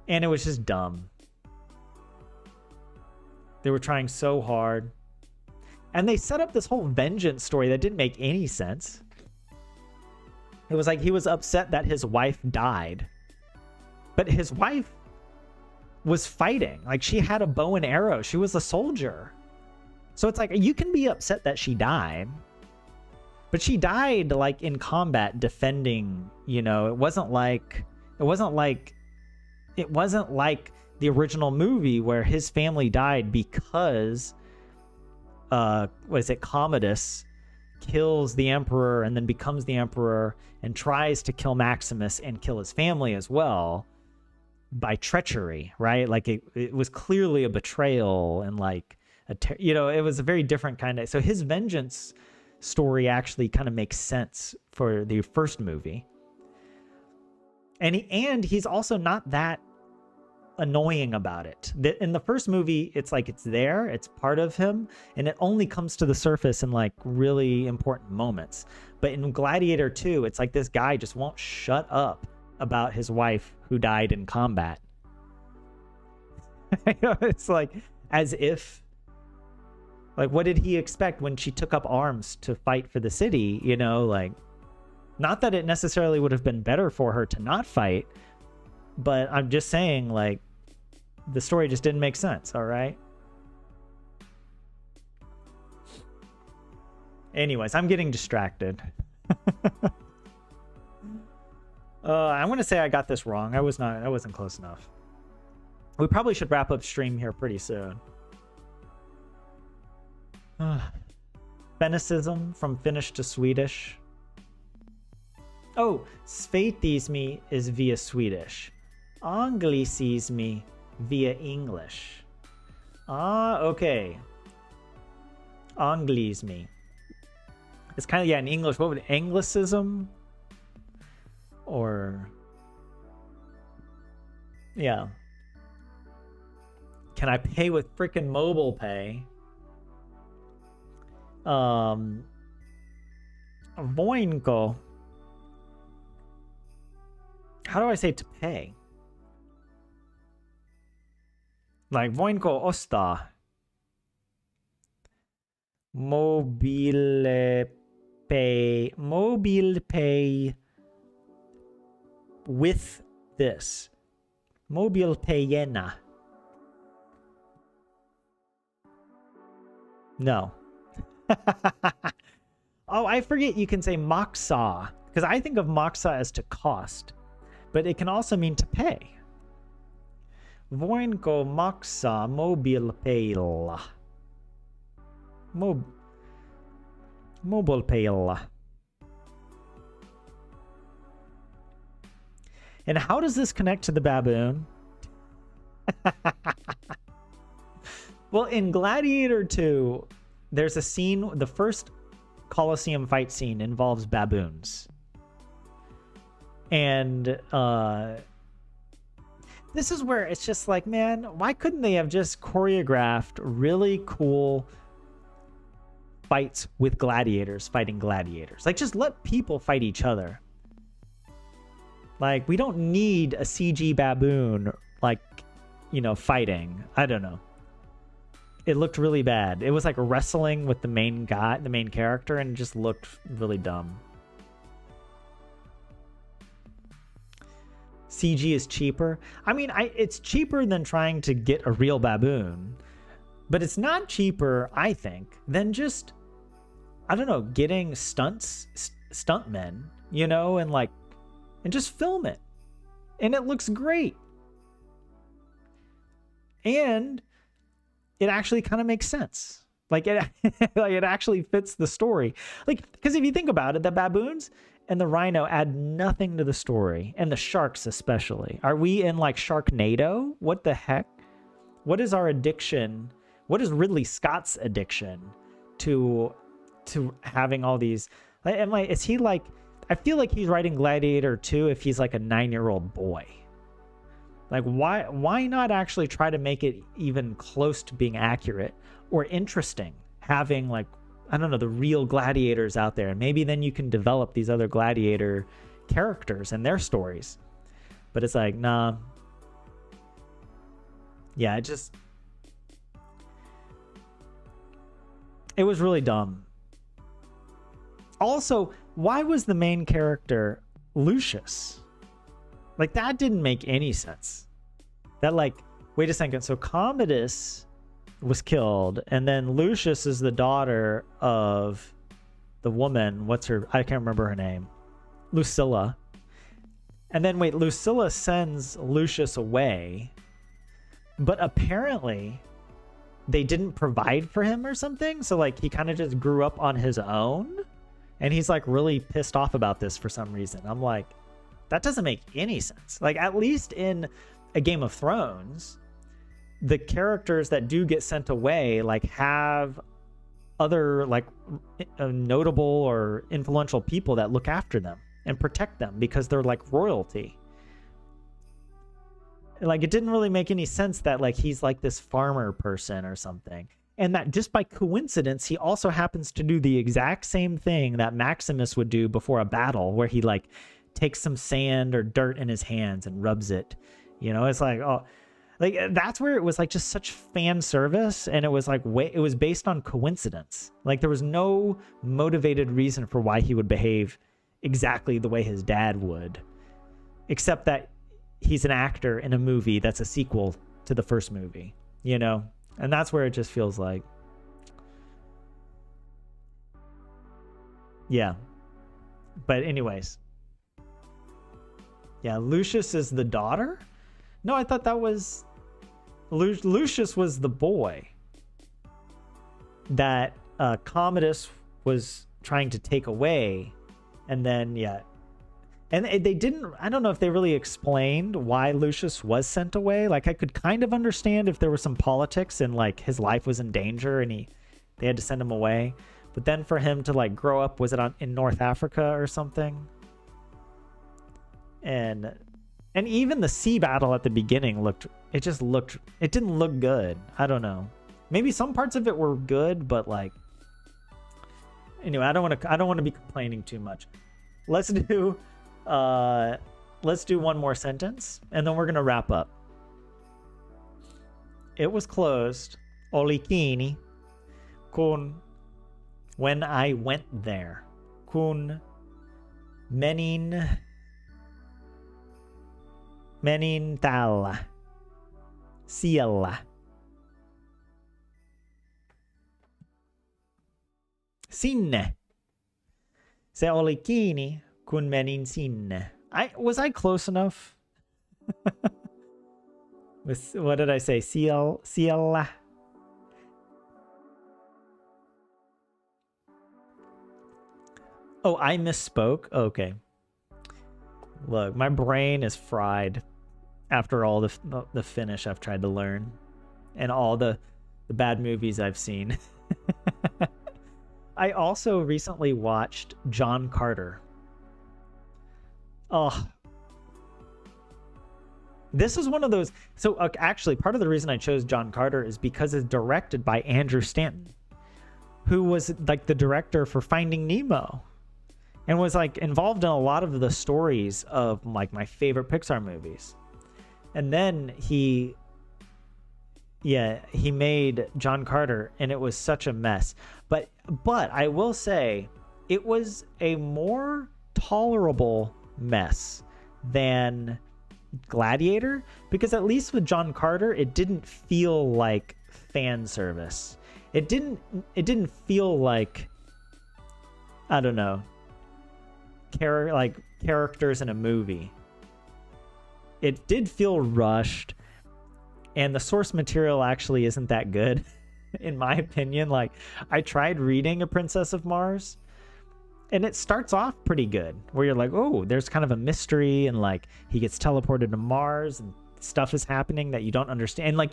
Speaker 1: And it was just dumb. They were trying so hard. And they set up this whole vengeance story that didn't make any sense. It was like he was upset that his wife died. But his wife was fighting. Like, she had a bow and arrow. She was a soldier. So it's like, you can be upset that she died. But she died like in combat defending, you know, it wasn't like the original movie where his family died because Commodus kills the emperor and then becomes the emperor and tries to kill Maximus and kill his family as well by treachery, right? Like, it was clearly a betrayal and like it was a very different kind of. So his vengeance story actually kind of makes sense for the first movie. And he's also not that annoying about it. In the first movie, it's like it's there, it's part of him, and it only comes to the surface in like really important moments. But in Gladiator 2, it's like this guy just won't shut up about his wife who died in combat. It's like, as if, like, what did he expect when she took up arms to fight for the city? You know, like, not that it necessarily would have been better for her to not fight, but I'm just saying, like, the story just didn't make sense, all right? Anyways, I'm getting distracted. I'm going to say I got this wrong. I wasn't close enough. We probably should wrap up stream here pretty soon. Fenicism from Finnish to Swedish. Oh, Svetismi is via Swedish. Anglicismi via English. Okay. Anglismi. It's kind of, yeah, in English, what would Anglicism? Or, yeah. Can I pay with frickin' mobile pay? Voinko. How do I say to pay? Like, voinko osta. Mobile pay with this. Mobile payena. No. Oh, I forget you can say maksa, because I think of maksa as to cost, but it can also mean to pay. Voinko maksa mobile paylla. Mobile paylla. And how does this connect to the baboon? Well, in Gladiator 2, there's a scene, the first Colosseum fight scene involves baboons. And this is where it's just like, man, why couldn't they have just choreographed really cool fights with gladiators fighting gladiators? Like, just let people fight each other. Like, we don't need a CG baboon, like, you know, fighting. I don't know. It looked really bad. It was like wrestling with the main guy, the main character, and it just looked really dumb. CG is cheaper. I mean, it's cheaper than trying to get a real baboon, but it's not cheaper, I think, than just, I don't know, getting stuntmen, you know, and just film it. And it looks great. And it actually kind of makes sense. Like it, like it actually fits the story. Like, because if you think about it, the baboons and the rhino add nothing to the story, and the sharks especially. Are we in like Sharknado? What the heck? What is our addiction? What is Ridley Scott's addiction to having all these? Is he like? I feel like he's writing Gladiator 2 if he's like a 9-year-old boy. Like, why not actually try to make it even close to being accurate or interesting? Having, like, I don't know, the real gladiators out there. And maybe then you can develop these other gladiator characters and their stories. But it's like, nah. Yeah, it was really dumb. Also, why was the main character Lucius? Like, that didn't make any sense. That, like, wait a second. So Commodus was killed, and then Lucius is the daughter of the woman. What's her? I can't remember her name. Lucilla. And then, wait, Lucilla sends Lucius away, but apparently they didn't provide for him or something. So, like, he kind of just grew up on his own, and he's, like, really pissed off about this for some reason. I'm like, that doesn't make any sense. Like, at least in a Game of Thrones, the characters that do get sent away, like, have other, like, notable or influential people that look after them and protect them because they're, like, royalty. Like, it didn't really make any sense that, like, he's, like, this farmer person or something. And that just by coincidence, he also happens to do the exact same thing that Maximus would do before a battle, where he, like, takes some sand or dirt in his hands and rubs it. You know, it's like, oh, like, that's where it was like just such fan service, and it was like, it was based on coincidence. Like, there was no motivated reason for why he would behave exactly the way his dad would, except that he's an actor in a movie that's a sequel to the first movie, you know? And that's where it just feels like, yeah. But anyways, yeah, Lucius is the daughter? No, I thought that was... Lucius was the boy that Commodus was trying to take away. And then, yeah. And they didn't... I don't know if they really explained why Lucius was sent away. Like, I could kind of understand if there was some politics and, like, his life was in danger and they had to send him away. But then for him to, like, grow up, was it in North Africa or something? And even the sea battle at the beginning it didn't look good. I don't know. Maybe some parts of it were good, but, like, anyway, I don't want to be complaining too much. Let's do one more sentence, and then we're gonna wrap up. It was closed, Olikini, con When I went there. Kun menin täällä. Siellä. Sinne. Se oli kiinni, kun menin sinne. Was I close enough? What did I say? Siellä. Oh, I misspoke? Okay. Look, my brain is fried after all the Finnish I've tried to learn and all the bad movies I've seen. I also recently watched John Carter. Oh. This is one of those... So, actually, part of the reason I chose John Carter is because it's directed by Andrew Stanton, who was, like, the director for Finding Nemo. And was, like, involved in a lot of the stories of, like, my favorite Pixar movies. And then he made John Carter, and it was such a mess. But I will say, it was a more tolerable mess than Gladiator, because at least with John Carter, it didn't feel like fan service. It didn't feel like, I don't know, characters in a movie. It did feel rushed, and the source material actually isn't that good, in my opinion. Like, I tried reading A Princess of Mars, and it starts off pretty good, where you're like, oh, there's kind of a mystery, and like he gets teleported to Mars, and stuff is happening that you don't understand. And like,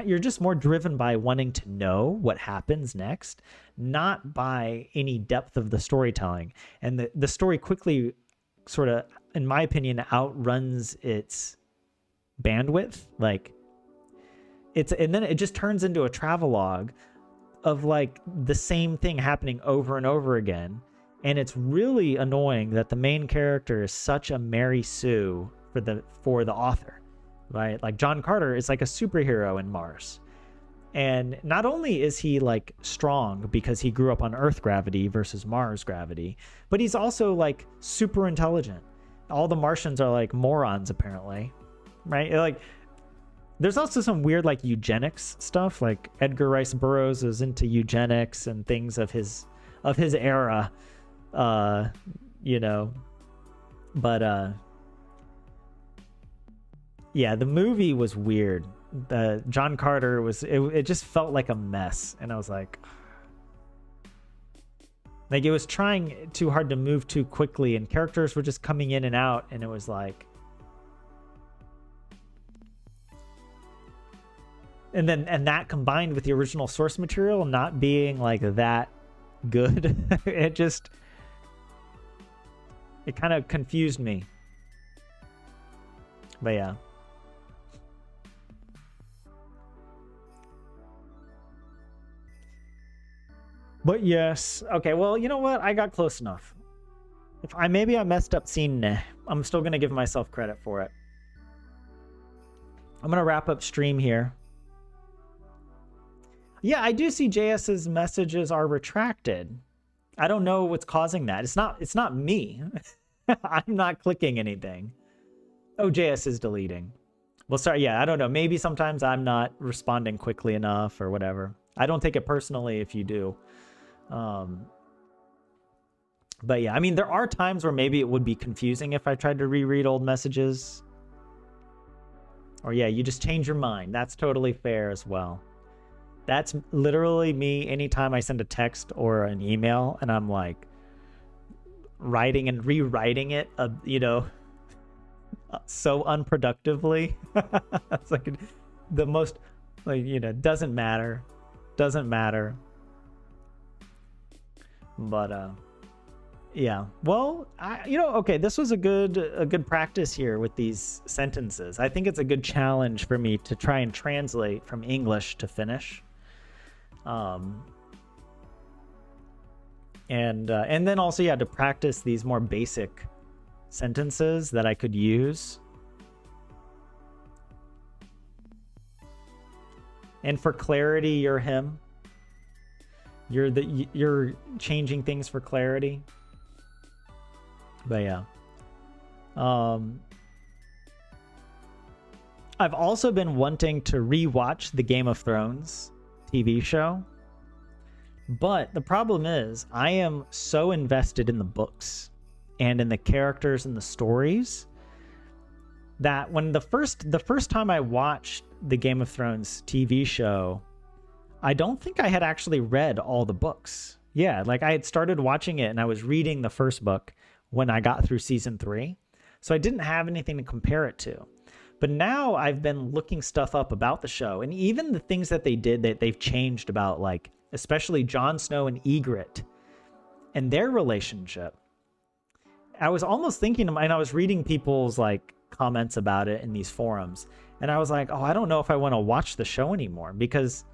Speaker 1: you're just more driven by wanting to know what happens next, not by any depth of the storytelling. And the story quickly sort of, in my opinion, outruns its bandwidth. Like, and then it just turns into a travelogue of like the same thing happening over and over again. And it's really annoying that the main character is such a Mary Sue for the author, right? Like, John Carter is like a superhero in Mars. And not only is he like strong because he grew up on Earth gravity versus Mars gravity, but he's also like super intelligent. All the Martians are like morons, apparently, right? Like, there's also some weird like eugenics stuff. Like, Edgar Rice Burroughs is into eugenics and things of his era, you know. But yeah, the movie was weird. John Carter it just felt like a mess, and I was like it was trying too hard to move too quickly, and characters were just coming in and out, and it was like, and that combined with the original source material not being like that good, it kind of confused me. But yeah. But yes, okay, well, you know what? I got close enough. Maybe I messed up scene. I'm still gonna give myself credit for it. I'm gonna wrap up stream here. Yeah, I do see JS's messages are retracted. I don't know what's causing that. It's not me. I'm not clicking anything. Oh, JS is deleting. Well, sorry, yeah, I don't know. Maybe sometimes I'm not responding quickly enough or whatever. I don't take it personally if you do. But yeah, I mean, there are times where maybe it would be confusing if I tried to reread old messages. Or yeah, you just change your mind. That's totally fair as well. That's literally me anytime I send a text or an email and I'm like writing and rewriting it, you know, so unproductively. It's like the most, like, you know, doesn't matter. But yeah, well, you know, okay, this was a good practice here with these sentences. I think it's a good challenge for me to try and translate from English to Finnish. And then also, yeah, to practice these more basic sentences that I could use. And for clarity, you're him. You're changing things for clarity. But yeah. I've also been wanting to rewatch the Game of Thrones TV show. But the problem is I am so invested in the books and in the characters and the stories that when the first time I watched the Game of Thrones TV show, I don't think I had actually read all the books. Yeah, like I had started watching it and I was reading the first book when I got through season 3. So I didn't have anything to compare it to. But now I've been looking stuff up about the show, and even the things that they did that they've changed about, like especially Jon Snow and Ygritte and their relationship. I was almost thinking, and I was reading people's like comments about it in these forums, and I was like, oh, I don't know if I want to watch the show anymore, because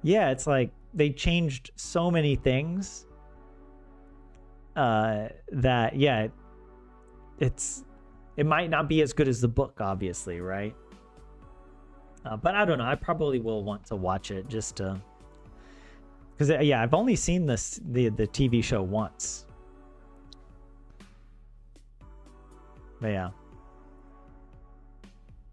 Speaker 1: yeah, it's like they changed so many things that yeah, it might not be as good as the book, obviously, right? But I don't know. I probably will want to watch it just to, because yeah, I've only seen the TV show once. But yeah.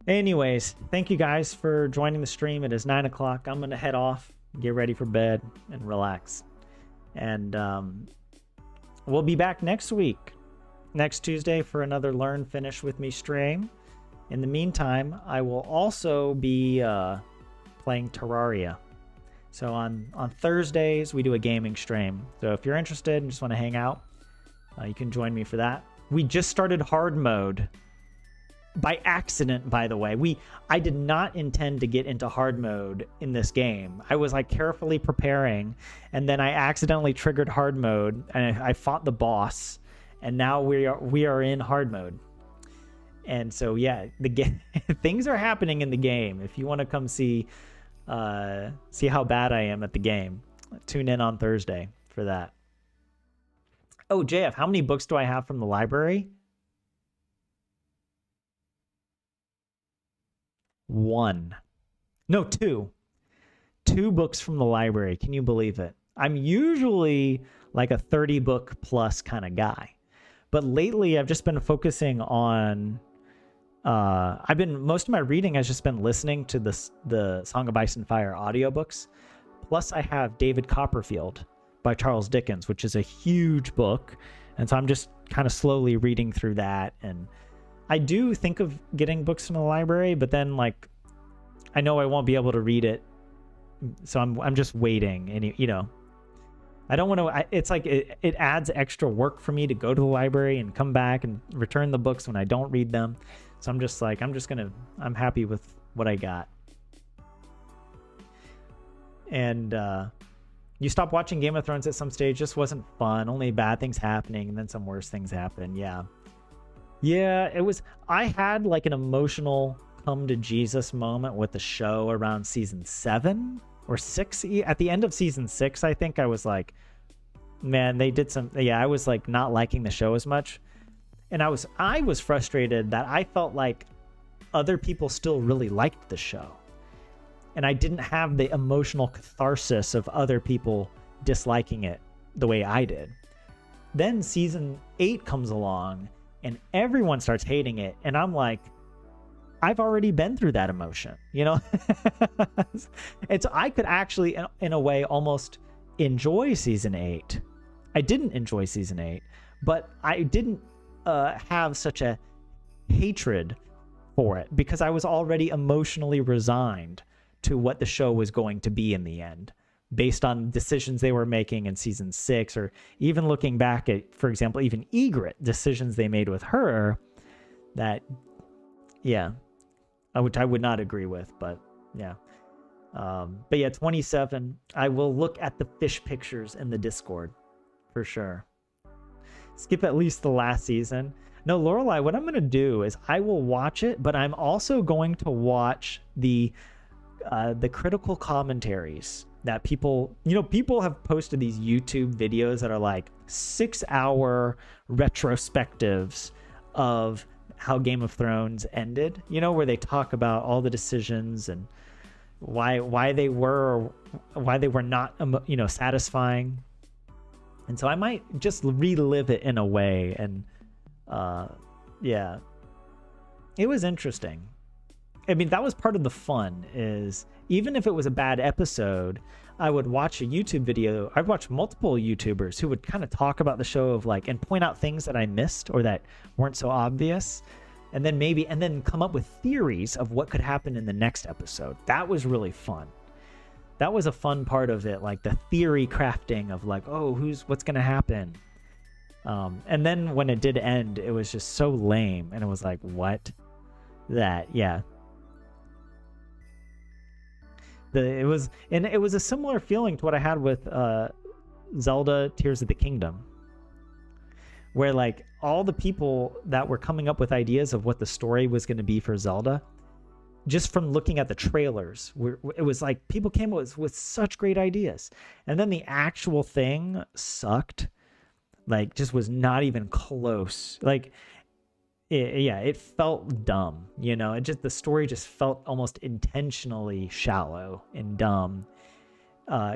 Speaker 1: Anyways, thank you guys for joining the stream. It is 9 o'clock. I'm gonna head off, get ready for bed, and relax. And we'll be back next week, next Tuesday, for another Learn Finnish with Me stream. In the meantime, I will also be playing Terraria. So on Thursdays, we do a gaming stream. So if you're interested and just want to hang out, you can join me for that. We just started hard mode by accident, by the way. I did not intend to get into hard mode in this game. I was like carefully preparing, and then I accidentally triggered hard mode, and I fought the boss, and now we are in hard mode. And so yeah, things are happening in the game. If you want to come see how bad I am at the game, tune in on Thursday for that. Oh, JF, how many books do I have from the library? 1. No, 2. 2 books from the library. Can you believe it? I'm usually like a 30 book plus kind of guy. But lately I've just been focusing on most of my reading has just been listening to the Song of Ice and Fire audiobooks. Plus I have David Copperfield by Charles Dickens, which is a huge book. And so I'm just kind of slowly reading through that. And I do think of getting books from the library, but then like I know I won't be able to read it. So I'm just waiting. And you know, I don't want to, it's like it adds extra work for me to go to the library and come back and return the books when I don't read them. So I'm just like, I'm happy with what I got. And you stop watching Game of Thrones at some stage, just wasn't fun. Only bad things happening, and then some worse things happen. Yeah. Yeah, I had like an emotional come to Jesus moment with the show around season 7 or 6. At the end of season 6, I think I was like, man, they did some, yeah, I was like not liking the show as much. And I was frustrated that I felt like other people still really liked the show. And I didn't have the emotional catharsis of other people disliking it the way I did. Then season 8 comes along and everyone starts hating it. And I'm like, I've already been through that emotion, you know? And so I could actually, in a way, almost enjoy season 8. I didn't enjoy season 8, but I didn't have such a hatred for it because I was already emotionally resigned to what the show was going to be in the end, based on decisions they were making in season 6, or even looking back at, for example, even Ygritte, decisions they made with her that, yeah, which I would not agree with, but yeah. But yeah, 27, I will look at the fish pictures in the Discord for sure. Skip at least the last season. No, Lorelei, what I'm going to do is I will watch it, but I'm also going to watch the critical commentaries that people have posted these YouTube videos that are like 6-hour retrospectives of how Game of Thrones ended, where they talk about all the decisions and why they were, or why they were not, you know, satisfying. And so I might just relive it in a way. And yeah, it was interesting. I mean, that was part of the fun, is even if it was a bad episode, I would watch a YouTube video. I'd watch multiple YouTubers who would kind of talk about the show of like, and point out things that I missed or that weren't so obvious. And then come up with theories of what could happen in the next episode. That was really fun. That was a fun part of it. Like the theory crafting of like, oh, what's going to happen? And then when it did end, it was just so lame. And it was like, what? Yeah. It was a similar feeling to what I had with Zelda Tears of the Kingdom, where like all the people that were coming up with ideas of what the story was going to be for Zelda, just from looking at the trailers, it was like people came up with such great ideas, and then the actual thing sucked. Like, just was not even close. Like, it felt dumb, you know. The story just felt almost intentionally shallow and dumb,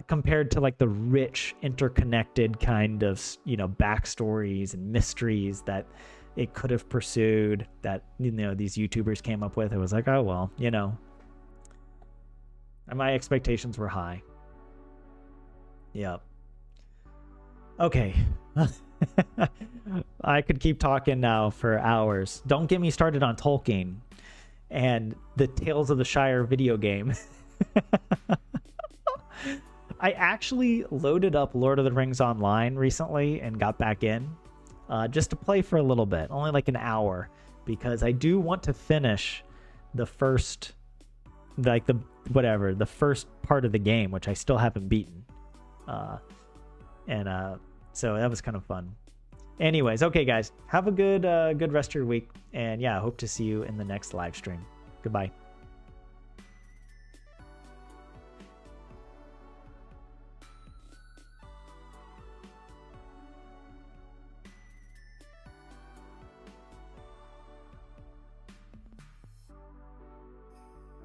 Speaker 1: compared to like the rich, interconnected kind of, you know, backstories and mysteries that it could have pursued, that, you know, these YouTubers came up with. It was like, oh well, you know, my expectations were high. Yep. Okay. I could keep talking now for hours. Don't get me started on Tolkien and the Tales of the Shire video game. I actually loaded up Lord of the Rings Online recently and got back in just to play for a little bit, only like an hour, because I do want to finish the first, like the first part of the game, which I still haven't beaten. So that was kind of fun. Anyways, okay guys, have a good rest of your week, and yeah, I hope to see you in the next live stream. Goodbye.